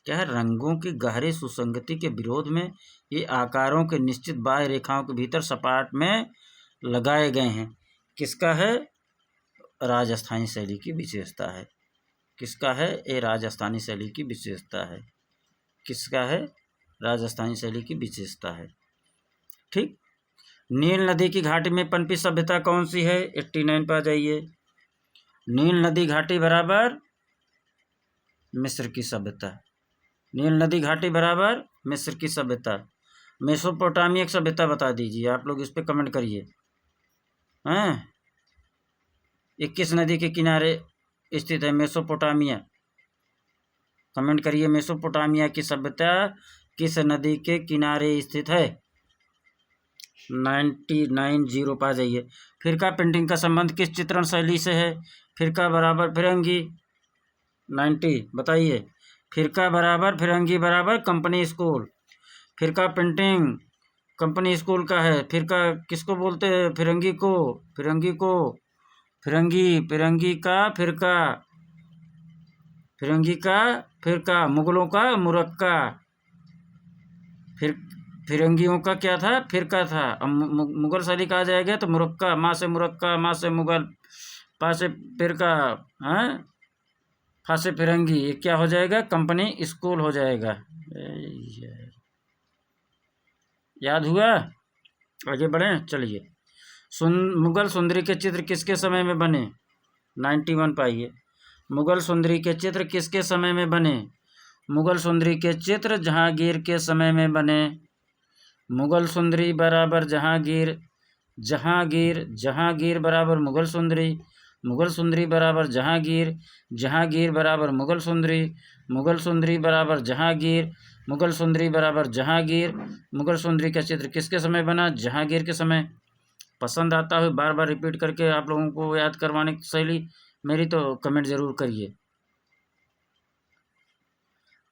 क्या है? रंगों की गहरी सुसंगति के विरोध में ये आकारों के निश्चित बाह्य रेखाओं के भीतर सपाट में लगाए गए हैं। किसका है? राजस्थानी शैली की विशेषता है। किसका है? ये राजस्थानी शैली की विशेषता है। किसका है? राजस्थानी शैली की विशेषता है। ठीक। नील नदी की घाटी में पनपी सभ्यता कौन सी है? 89 पर आ जाइए। नील नदी घाटी बराबर मिस्र की सभ्यता। नील नदी घाटी बराबर मिस्र की सभ्यता। मेसोपोटामिया की सभ्यता बता दीजिए, आप लोग इस पे कमेंट करिए। हैं? ये किस नदी के किनारे स्थित है मेसोपोटामिया? कमेंट करिए। मेसोपोटामिया की सभ्यता किस नदी के किनारे स्थित है? 99 पा जाइए। फिरका पेंटिंग का संबंध किस चित्रण शैली से है? फिरका बराबर फिरंगी। 90 बताइए। फिरका बराबर फिरंगी बराबर कंपनी स्कूल। फिरका पेंटिंग कंपनी स्कूल का है। फिरका किसको बोलते हैं? फिरंगी को। फिरंगी को फिरंगी का फिरका। फिरंगी का फिरका। मुगलों का मुरक्का। फिरंगियों का क्या था? फिरका था। अब मुगल शैली कहा जाएगा तो मुरक्का, माँ से मुरक्का, माँ से मुगल, पा से फिरका, हैं, फा से फिरंगी, ये क्या हो जाएगा? कंपनी स्कूल हो जाएगा। याद हुआ? आगे बढ़ें, चलिए। मुगल सुंदरी के चित्र किसके समय में बने? 91 पाइए। मुगल सुंदरी के चित्र किसके समय में बने? मुगल सुंदरी के चित्र जहांगीर के समय में बने। मुगल सुंदरी बराबर जहांगीर। जहांगीर बराबर मुगल सुंदरी। मुगल सुंदरी बराबर जहांगीर। जहांगीर बराबर मुगल सुंदरी। मुगल सुंदरी बराबर जहांगीर। मुगल सुंदरी बराबर जहांगीर। मुगल सुंदरी का चित्र किसके समय बना? जहांगीर के समय। पसंद आता है बार बार रिपीट करके आप लोगों को याद करवाने की शैली मेरी, तो कमेंट जरूर करिए।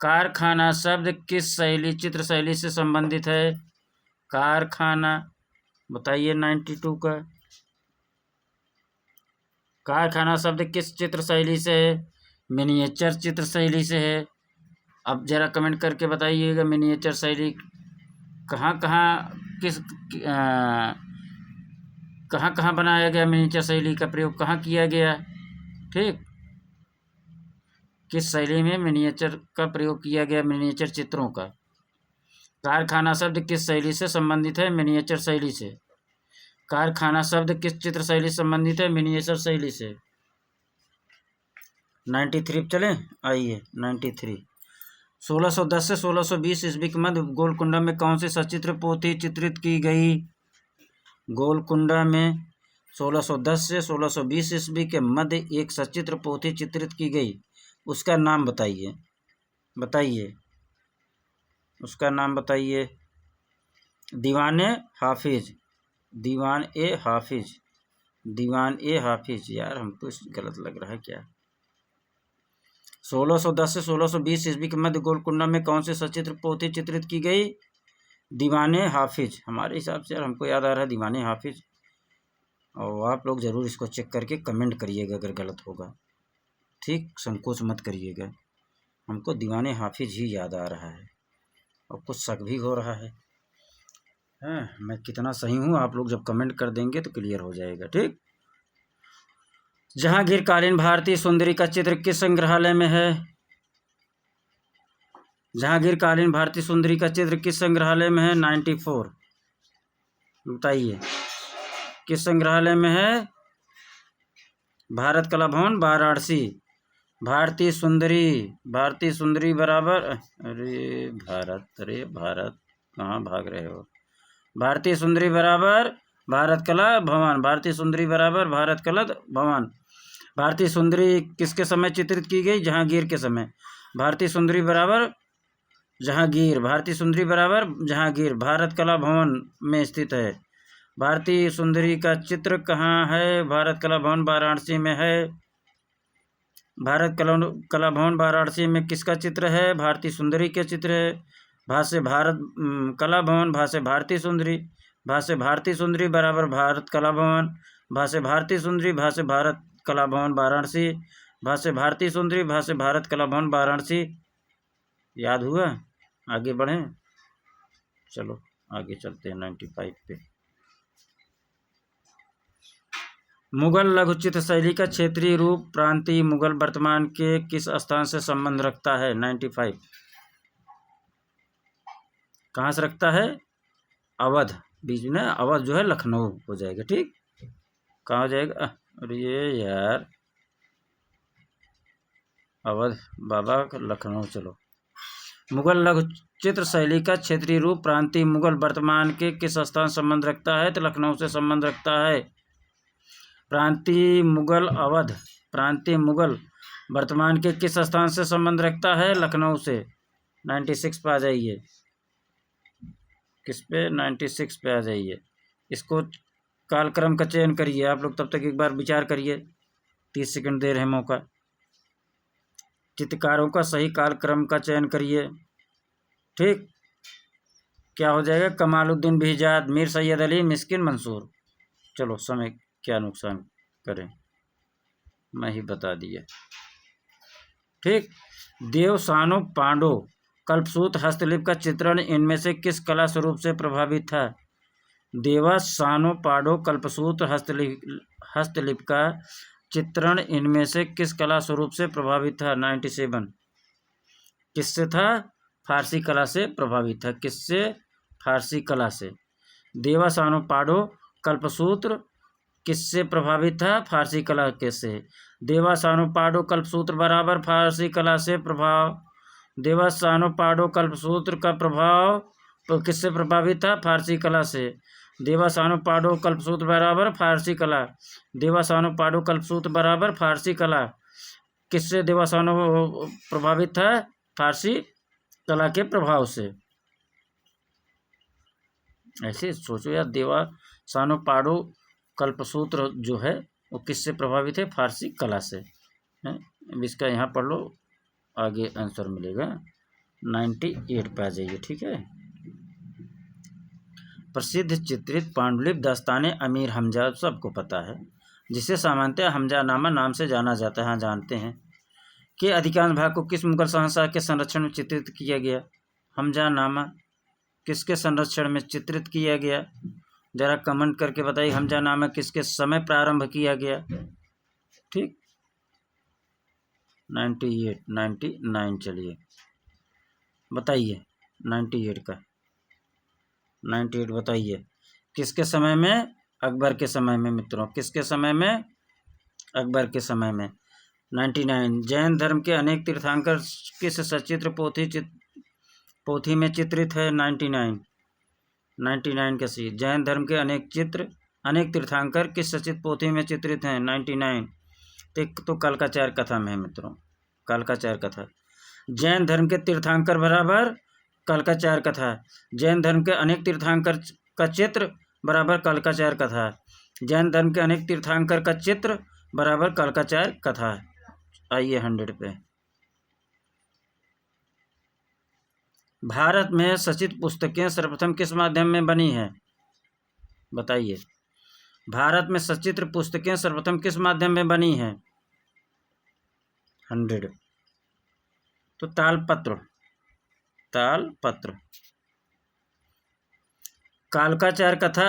कारखाना शब्द किस शैली चित्र शैली से संबंधित है? कारखाना बताइए। 92 का कारखाना शब्द किस चित्र शैली से है? मिनिएचर चित्र शैली से है। अब जरा कमेंट करके बताइएगा मिनिएचर शैली कहाँ कहाँ बनाया गया, मिनिएचर शैली का प्रयोग कहाँ किया गया। ठीक, किस शैली में मिनिएचर का प्रयोग किया गया, मिनिएचर चित्रों का। कारखाना शब्द किस शैली से संबंधित है? मिनिएचर शैली से। कारखाना शब्द किस चित्र शैली से संबंधित है? मिनिएचर शैली से। 93 चले, आइए 93। 1610 से 1620 ईस्वी के मध्य गोलकुंडा में कौन सी सचित्र पोथी चित्रित की गई? गोलकुंडा में 1610 से 1620 ईस्वी के मध्य एक सचित्र पोथी चित्रित की गई, उसका नाम बताइए। बताइए उसका नाम बताइए। दीवाने हाफिज, दीवान ए हाफिज, दीवान ए हाफिज। यार हमको गलत लग रहा है क्या। 1610 से 1620 ईस्वी के मध्य गोलकुंडा में कौन से सचित्र पोथी चित्रित की गई? दीवाने हाफिज। हमारे हिसाब से यार हमको याद आ रहा है दीवाने हाफिज, और आप लोग ज़रूर इसको चेक करके कमेंट करिएगा अगर गलत होगा। ठीक, संकोच मत करिएगा, हमको दीवाने हाफिज ही याद आ रहा है और कुछ शक भी हो रहा है। मैं कितना सही हूँ आप लोग जब कमेंट कर देंगे तो क्लियर हो जाएगा। ठीक, जहांगीरकालीन भारतीय सुंदरी का चित्र किस संग्रहालय में है? जहांगीरकालीन भारतीय सुंदरी का चित्र किस संग्रहालय में है? 94। बताइए किस संग्रहालय में है? भारत कला भवन वाराणसी। भारतीय सुंदरी बराबर, अरे भारत कहाँ भाग रहे हो। भारतीय सुंदरी बराबर भारत कला भवन, भारतीय सुंदरी बराबर भारत कला भवन। भारतीय सुंदरी किसके समय चित्रित की गई? जहांगीर के समय। भारतीय सुंदरी बराबर जहांगीर, भारतीय सुंदरी बराबर जहांगीर भारत कला भवन में स्थित है। भारतीय सुंदरी का चित्र कहाँ है? भारत कला भवन वाराणसी में है। भारत कला भवन वाराणसी में किसका चित्र है? भारतीय सुंदरी के चित्र है। भाष्य भारत कला भवन, भाष्य भारतीय सुंदरी, भाष्य भारतीय सुंदरी बराबर भारत कला भवन, भाष्य भारतीय सुंदरी, भाष्य भारत कला भवन वाराणसी, भाष्य भारतीय सुंदरी, भाष्य भारत कला भवन वाराणसी। याद हुआ? आगे बढ़ें, चलो आगे चलते हैं 95 पे। मुगल लघुचित्र शैली का क्षेत्रीय रूप प्रांतीय मुगल वर्तमान के किस स्थान से संबंध रखता है? 95 कहाँ से रखता है? अवध, बीच में अवध जो है लखनऊ हो जाएगा। ठीक, कहाँ हो जाएगा? अरे यार अवध बाबा लखनऊ। चलो, मुगल लघुचित्र शैली का क्षेत्रीय रूप प्रांतीय मुगल वर्तमान के किस स्थान संबंध रखता है? तो लखनऊ से संबंध रखता है। प्रांतीय मुगल अवध, प्रांतीय मुगल वर्तमान के किस स्थान से संबंध रखता है? लखनऊ से। 96 पे आ जाइए। किस पे? 96 पे आ जाइए। इसको कालक्रम का चयन करिए आप लोग, तब तक एक बार विचार करिए, 30 सेकंड दे रहे हैं मौका। चित्रकारों का सही कालक्रम का चयन करिए। ठीक, क्या हो जाएगा? कमालुद्दीन बेहजाद, मीर सैयद अली, मिस्किन मंसूर। चलो समय क्या नुकसान करें, मैं ही बता दिया। ठीक, देवसानो पांडो कल्पसूत्र हस्तलिपि का चित्रण इनमें से किस कला स्वरूप से प्रभावित था? देवसानो पांडो कल्पसूत्र हस्तलिपि का चित्रण इनमें से किस कला स्वरूप से प्रभावित था? 97 किससे था? फारसी कला से प्रभावित था। किससे? फारसी कला से। देवसानो पांडो कल्पसूत्र किससे प्रभावित था? फारसी कला के से। देवसानो पांडो कल्पसूत्र बराबर फारसी कला से प्रभाव। देवसानो पांडो कल्पसूत्र का प्रभाव किससे प्रभावित था? फारसी कला से। देवसानो पांडो कल्पसूत्र बराबर फारसी कला। देवसानो पांडो कल्पसूत्र बराबर फारसी कला किससे देवसानो प्रभावित था? फारसी कला के प्रभाव से। ऐसे सोचो यार, देवसानो पांडो कल्पसूत्र जो है वो किससे प्रभावित है? फारसी कला से। इसका यहाँ पढ़ लो, आगे आंसर मिलेगा। 98 पे आ जाइए। ठीक है, प्रसिद्ध चित्रित पांडुलिपि दास्ताने अमीर हमजा सबको पता है। जिसे सामान्यतः हमजानामा नाम से जाना जाता है, हाँ जानते हैं, के अधिकांश भाग को किस मुगल शहंशाह के संरक्षण में चित्रित किया गया? हमजानामा किसके संरक्षण में चित्रित किया गया? जरा कमेंट करके बताइए, हमजानामा किसके समय प्रारंभ किया गया? ठीक, 98, 99, चलिए बताइए 98 का, 98 बताइए किसके समय में? अकबर के समय में मित्रों, किसके समय में? अकबर के समय में। 99, जैन धर्म के अनेक तीर्थंकर किस सचित्र पोथी में चित्रित है? 99 का सी, जैन धर्म के अनेक तीर्थंकर किस सचित्र पोथी में चित्रित हैं? 99 तो कल्काचार्य कथा में है मित्रों, कल्काचार्य कथा। जैन धर्म के तीर्थंकर बराबर कल्काचार्य कथा, जैन धर्म के अनेक तीर्थंकर का चित्र बराबर कल्काचार्य कथा, जैन धर्म के अनेक तीर्थंकर का चित्र बराबर कल्काचार्य कथा। आइए 100 पे। भारत में सचित्र पुस्तकें सर्वप्रथम किस माध्यम में बनी है? बताइए, भारत में सचित्र पुस्तकें सर्वप्रथम किस माध्यम में बनी हैं? 100 तो तालपत्र, तालपत्र। कल्काचार्य कथा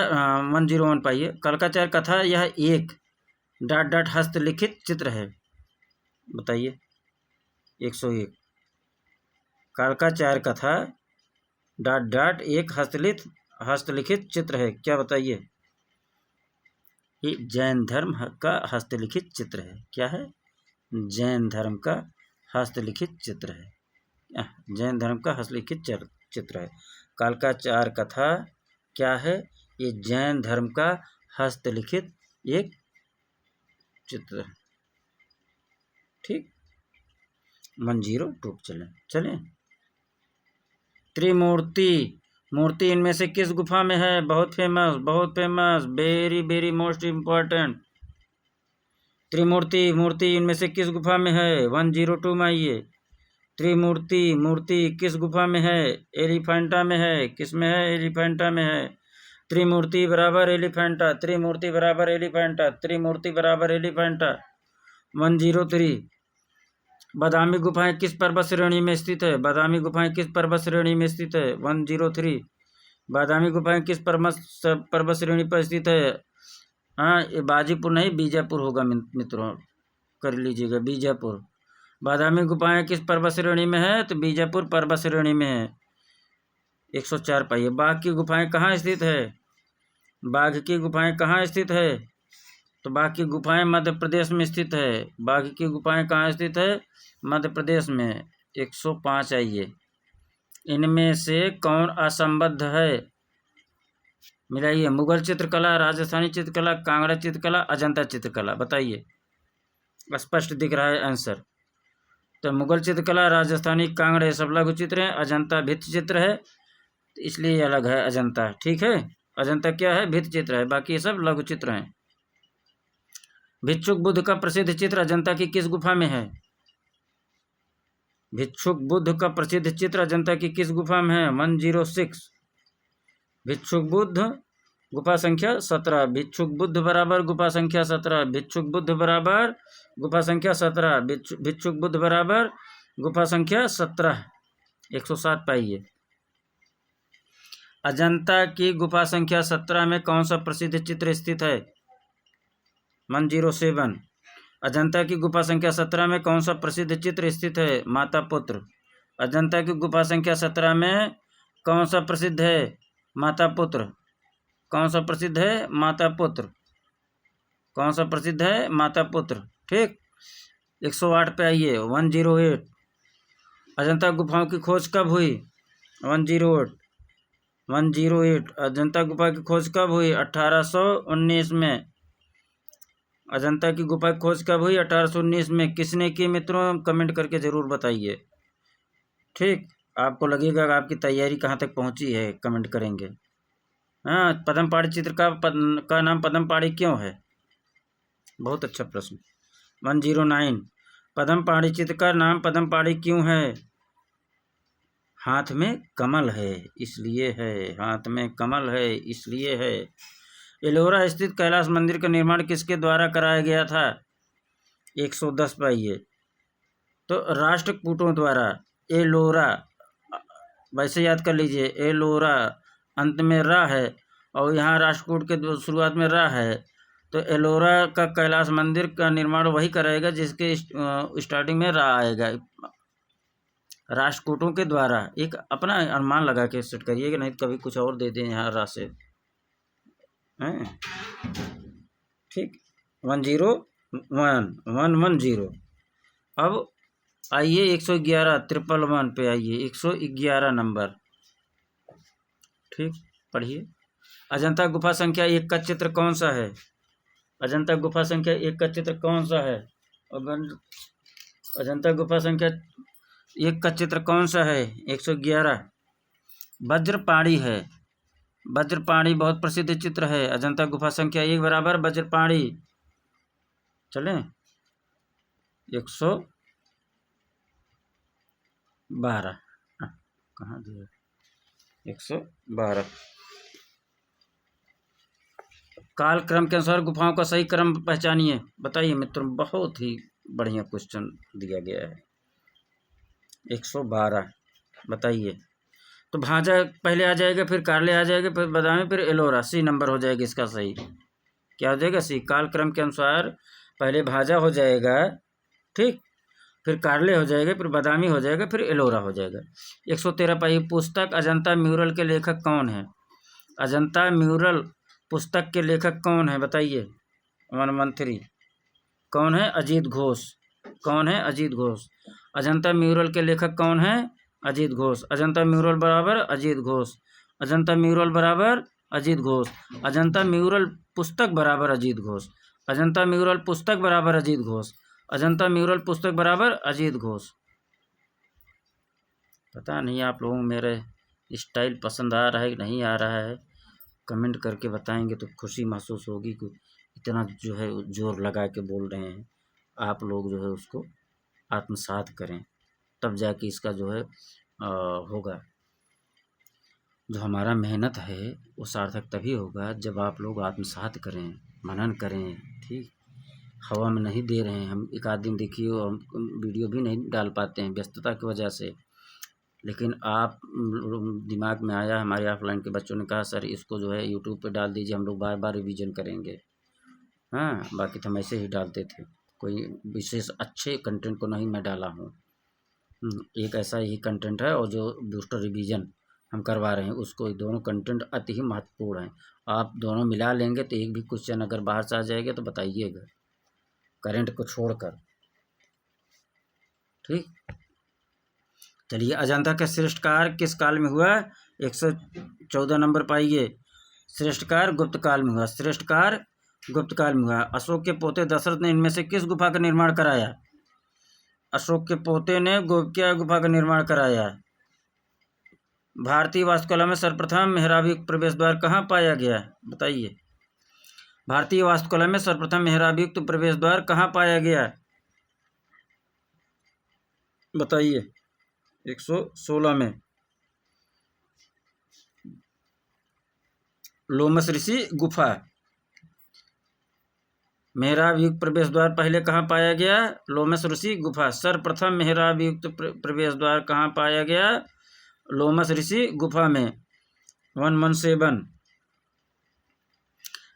101 पाइए, कल्काचार्य कथा यह एक ... हस्तलिखित चित्र है। बताइए 101, कल्काचार्य कथा ... एक हस्तलिखित चित्र है, क्या बताइए? ये जैन धर्म का हस्तलिखित चित्र है। क्या है? जैन धर्म का हस्तलिखित चित्र है, जैन धर्म का हस्तलिखित चित्र है। कल्काचार्य कथा क्या है? ये जैन धर्म का हस्तलिखित एक चित्र है। ठीक, 102 चलें। त्रिमूर्ति मूर्ति इनमें से किस गुफा में है? बहुत famous, very very most important. Trimurti मूर्ति इनमें से किस गुफा में है? 102 में आइए। मूर्ति किस गुफा में है? एलिफेंटा में है। किस में है? एलिफेंटा में है। त्रिमूर्ति बराबर एलिफेंटा, त्रिमूर्ति बराबर एलिफेंटा, त्रिमूर्ति बराबर एलिफेंटा। 103, बादामी गुफाएं किस पर्वत श्रेणी में स्थित है? बादामी गुफाएं किस पर्वत श्रेणी में स्थित है? 103, बादामी गुफाएं किस पर्वत श्रेणी पर स्थित है? हाँ, ये बाजीपुर नहीं, बीजापुर होगा मित्रों, कर लीजिएगा, बीजापुर। बादामी गुफाएं किस पर्वत श्रेणी में है? तो बीजापुर पर्वत श्रेणी में है। 104 पाइए, बाघ की गुफाएं कहाँ स्थित है? बाघ की गुफाएं कहाँ स्थित है? तो बाघ की गुफाएं मध्य प्रदेश में स्थित है। बाघ की गुफाएं कहाँ स्थित है? मध्य प्रदेश में। 105 आइए, इनमें से कौन असंबद्ध है? मिलाइए, मुगल चित्रकला, राजस्थानी चित्रकला, कांगड़ा चित्रकला, अजंता चित्रकला। बताइए, स्पष्ट दिख रहा है आंसर। तो मुगल चित्रकला, राजस्थानी, कांगड़ा ये सब लघु चित्र हैं, अजंता भित्ति चित्र है, तो इसलिए अलग है अजंता। ठीक है, अजंता क्या है? भित्ति चित्र है, बाकी ये सब लघु चित्र हैं। भिक्षुक बुद्ध का प्रसिद्ध चित्र अजंता की किस गुफा में है? भिक्षुक बुद्ध का प्रसिद्ध चित्र अजंता की किस गुफा में है? 106, भिक्षुक बुद्ध गुफा संख्या 17, भिक्षुक बुद्ध बराबर गुफा संख्या 17, भिक्षुक बुद्ध बराबर गुफा संख्या 17, भिक्षुक बुद्ध बराबर गुफा संख्या 17। 107 पाइए, अजंता की गुफा संख्या 17 में कौन सा प्रसिद्ध चित्र स्थित है? 107, अजंता की गुफा संख्या 17 में कौन सा प्रसिद्ध चित्र स्थित है? माता पुत्र। अजंता की गुफा संख्या 17 में कौन सा प्रसिद्ध है? माता पुत्र। कौन सा प्रसिद्ध है? माता पुत्र। कौन सा प्रसिद्ध है? माता पुत्र। ठीक, 108 पे आइए। 108, अजंता गुफाओं की खोज कब हुई? 108, अजंता गुफा की खोज कब हुई? 1819 में। अजंता की गुफा की खोज कब हुई? 1819 में। किसने की मित्रों? कमेंट करके ज़रूर बताइए। ठीक, आपको लगेगा कि आपकी तैयारी कहाँ तक पहुँची है, कमेंट करेंगे। हाँ, पद्मपाड़ी चित्र का नाम पद्मपाड़ी क्यों है? बहुत अच्छा प्रश्न। 109, पद्मपाड़ी चित्र का नाम पद्मपाड़ी क्यों है? हाथ में कमल है इसलिए है, हाथ में कमल है इसलिए है। एलोरा स्थित कैलाश मंदिर का निर्माण किसके द्वारा कराया गया था? 110 पाइए। तो राष्ट्रकूटों द्वारा। एलोरा, वैसे याद कर लीजिए, एलोरा अंत में रा है और यहाँ राष्ट्रकूट के शुरुआत में रा है, तो एलोरा का कैलाश मंदिर का निर्माण वही कराएगा जिसके स्टार्टिंग में रा आएगा। राष्ट्रकूटों के द्वारा। एक अपना अनुमान लगा के सेट करिएगा, नहीं तो कभी कुछ और दे दें यहाँ रा से, हैं? ठीक, 101 अब आइए 111 111 पे आइए, 111 नंबर। ठीक, पढ़िए। अजंता गुफा संख्या 1 का चित्र कौन सा है? अजंता गुफा संख्या 1 का चित्र कौन सा है? अजंता गुफा संख्या 1 का चित्र कौन सा है? 111 वज्रपाणी है। वज्रपाणी बहुत प्रसिद्ध चित्र है। अजंता गुफा संख्या 1 बराबर वज्रपाणी। चलें 112 कहाँ दिया? 112। काल क्रम के अनुसार गुफाओं का सही क्रम पहचानिए। बताइए मित्रों, बहुत ही बढ़िया क्वेश्चन दिया गया है। 112 बताइए। तो भाजा पहले आ जाएगा, फिर कारले आ जाएगा, फिर बादामी, फिर एलोरा। सी नंबर हो जाएगा इसका सही। क्या हो जाएगा? सी। काल क्रम के अनुसार पहले भाजा हो जाएगा, ठीक, फिर कारले हो जाएगा, फिर बादामी हो जाएगा, फिर एलोरा हो जाएगा। 113 पाइए। पुस्तक अजंता म्यूरल के लेखक कौन है? अजंता म्यूरल पुस्तक के लेखक कौन है? बताइए। 113 कौन है? अजीत घोष। कौन है? अजीत घोष। अजंता म्यूरल के लेखक कौन है? अजीत घोष। अजंता म्यूरल बराबर अजीत घोष। अजंता म्यूरल बराबर अजीत घोष। अजंता म्यूरल पुस्तक बराबर अजीत घोष। अजंता म्यूरल पुस्तक बराबर अजीत घोष। अजंता म्यूरल पुस्तक बराबर अजीत घोष। पता नहीं आप लोगों को मेरे स्टाइल पसंद आ रहा है कि नहीं आ रहा है, कमेंट करके बताएंगे तो खुशी महसूस होगी कि इतना जो है जोर लगा के बोल रहे हैं। आप लोग जो है उसको आत्मसात करें, तब जाके इसका जो है होगा। जो हमारा मेहनत है वो सार्थक तभी होगा जब आप लोग आत्मसात करें, मनन करें। ठीक, हवा में नहीं दे रहे हैं हम। एक आध दिन देखिए हम वीडियो भी नहीं डाल पाते हैं व्यस्तता की वजह से, लेकिन आप दिमाग में आया, हमारे ऑफलाइन के बच्चों ने कहा सर इसको जो है यूट्यूब पे डाल दीजिए, हम लोग बार बार रिवीजन करेंगे। हाँ, बाकी तो हम ऐसे ही डालते थे, कोई विशेष अच्छे कंटेंट को नहीं मैं डाला हूँ। एक ऐसा ही कंटेंट है और जो बूस्टर रिवीजन हम करवा रहे हैं उसको, दोनों कंटेंट अति ही महत्वपूर्ण हैं। आप दोनों मिला लेंगे तो एक भी क्वेश्चन अगर बाहर से आ जाएगा तो बताइएगा, करंट को छोड़कर। ठीक, चलिए। अजंता का श्रेष्ठकार किस काल में हुआ? 114 नंबर पाइए। श्रेष्ठकार गुप्त काल में हुआ। श्रेष्ठकार गुप्त काल में हुआ। अशोक के पोते दशरथ ने इनमें से किस गुफा का निर्माण कराया? अशोक के पोते ने क्या गुफा का निर्माण कराया? भारतीय वास्तुकला में सर्वप्रथम मेहराबयुक्त प्रवेश द्वार कहाँ पाया गया? बताइए। भारतीय वास्तुकला में सर्वप्रथम मेहराबयुक्त प्रवेश द्वार कहाँ पाया गया? बताइए। 116 में। लोमस ऋषि गुफा। मेहराब युक्त प्रवेश द्वार पहले कहाँ पाया गया? लोमस ऋषि गुफा। सर्वप्रथम मेहराब युक्त प्रवेश द्वार कहाँ पाया गया? लोमस ऋषि गुफा में। 117।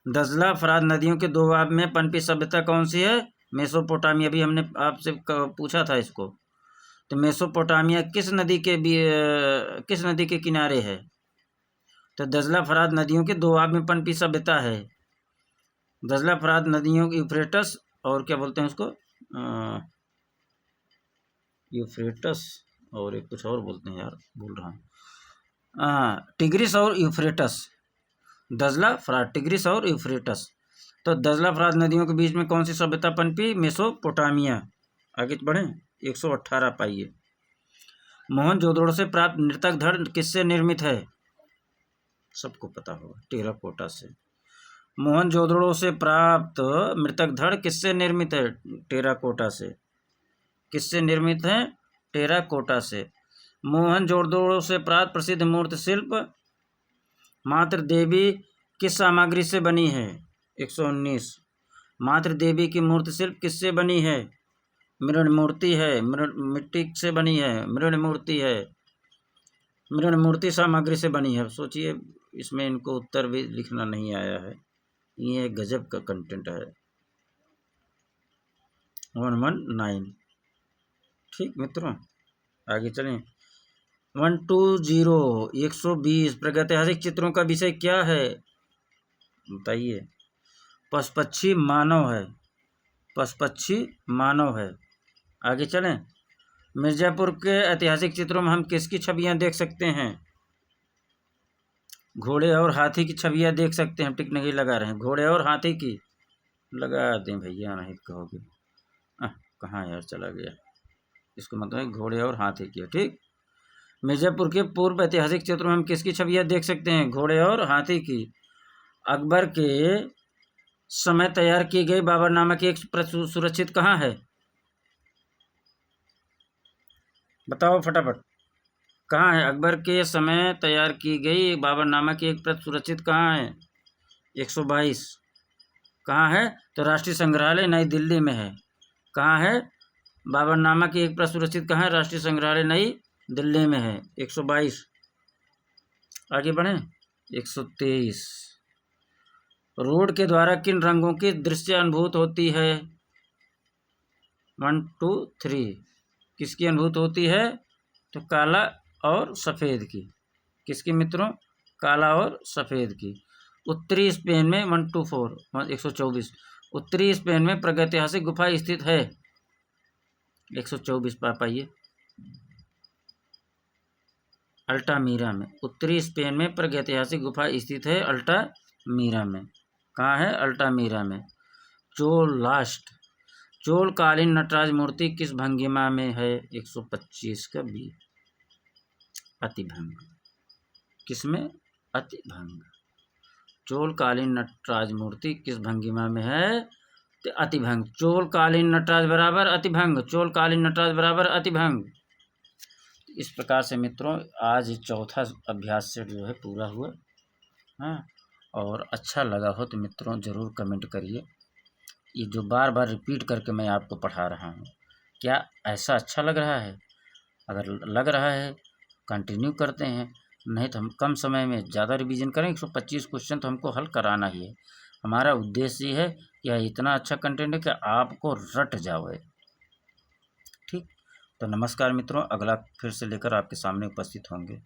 दजला फरात नदियों के दोआब में पनपी सभ्यता कौन सी है? मेसोपोटामिया। अभी हमने आपसे पूछा था इसको। तो मेसोपोटामिया किस नदी के किनारे है? तो दजला फरात नदियों के दोआब में पनपी सभ्यता है। दजला फरात नदियों यूफ्रेटस और क्या बोलते हैं उसको, यूफ्रेटस और एक कुछ और बोलते हैं यार, भूल रहा हूँ। टिग्रिस और यूफ्रेटस। दजला फरात, टिग्रिस और यूफ्रेटस। तो दजला फरात नदियों के बीच में कौन सी सभ्यता पनपी? मेसोपोटामिया। आगे बढ़ें। 118 पाइए। मोहनजोदड़ो से प्राप्त मृतक धड़ किससे निर्मित है? सबको पता होगा, टेराकोटा से। मोहनजोदड़ो से प्राप्त मृतक धड़ किससे निर्मित है? टेराकोटा से। किससे निर्मित है? टेराकोटा से। मोहनजोदड़ो से प्राप्त प्रसिद्ध मूर्ति शिल्प मातृ देवी किस सामग्री से बनी है? 119। मातृ देवी की मूर्ति शिल्प किससे बनी है? मृण मूर्ति है, मिट्टी से बनी है, मृण मूर्ति है, मृण मूर्ति सामग्री से बनी है। सोचिए, इसमें इनको उत्तर भी लिखना नहीं आया है, ये गजब का कंटेंट है। 119। ठीक मित्रों, आगे चलें। 120 120 प्रागैतिहासिक चित्रों का विषय क्या है? बताइए। पशुपक्षी मानव है, पशुपक्षी मानव है। आगे चलें। मिर्ज़ापुर के ऐतिहासिक चित्रों में हम किसकी छवियां देख सकते हैं? घोड़े और हाथी की छवियां देख सकते हैं। टिक नहीं लगा रहे हैं, घोड़े और हाथी की लगा दें भैया, नहीं कहोगे। कहाँ यार चला गया, इसको मतलब घोड़े और हाथी की। ठीक, मिर्ज़ापुर के पूर्व ऐतिहासिक चित्रों में हम किसकी छवियां देख सकते हैं? घोड़े और हाथी की। अकबर के समय तैयार की गई बाबरनामा की एक प्रति सुरक्षित कहाँ है? बताओ फटाफट, कहाँ है? अकबर के समय तैयार की गई बाबरनामा की एक प्रति सुरक्षित कहाँ है? 122। कहाँ है? तो राष्ट्रीय संग्रहालय नई दिल्ली में है। कहाँ है? बाबरनामा की एक प्रति सुरक्षित कहाँ है? राष्ट्रीय संग्रहालय नई दिल्ली में है। 122। आगे बढ़ें। 123। रोड के द्वारा किन रंगों की दृश्य अनुभूत होती है? 1 2 3। किसकी अनुभूत होती है? तो काला और सफ़ेद की। किसकी मित्रों? काला और सफ़ेद की। उत्तरी स्पेन में 124 124। उत्तरी स्पेन में प्रागैतिहासिक गुफा स्थित है। 124 पाइए। अल्टामीरा में। उत्तरी स्पेन में प्रागैतिहासिक गुफा स्थित है अल्टामीरा में। कहाँ है? अल्टामीरा में। चोलकालीन नटराज मूर्ति किस भंगिमा में है? 125 का बी, अतिभंग। किसमें? अतिभंग। चोलकालीन नटराज मूर्ति किस भंगिमा में है? तो अतिभंग। चोलकालीन नटराज बराबर अतिभंग, चोलकालीन नटराज बराबर अतिभंग। इस प्रकार से मित्रों आज चौथा अभ्यास सेट जो है पूरा हुआ। हाँ, और अच्छा लगा हो तो मित्रों ज़रूर कमेंट करिए। ये जो बार बार रिपीट करके मैं आपको पढ़ा रहा हूँ, क्या ऐसा अच्छा लग रहा है? अगर लग रहा है कंटिन्यू करते हैं, नहीं तो हम कम समय में ज़्यादा रिवीजन करें। 125 क्वेश्चन तो हमको हल कराना ही है। हमारा उद्देश्य ये है कि यह इतना अच्छा कंटेंट है कि आपको रट जाओ। ठीक, तो नमस्कार मित्रों, अगला फिर से लेकर आपके सामने उपस्थित होंगे।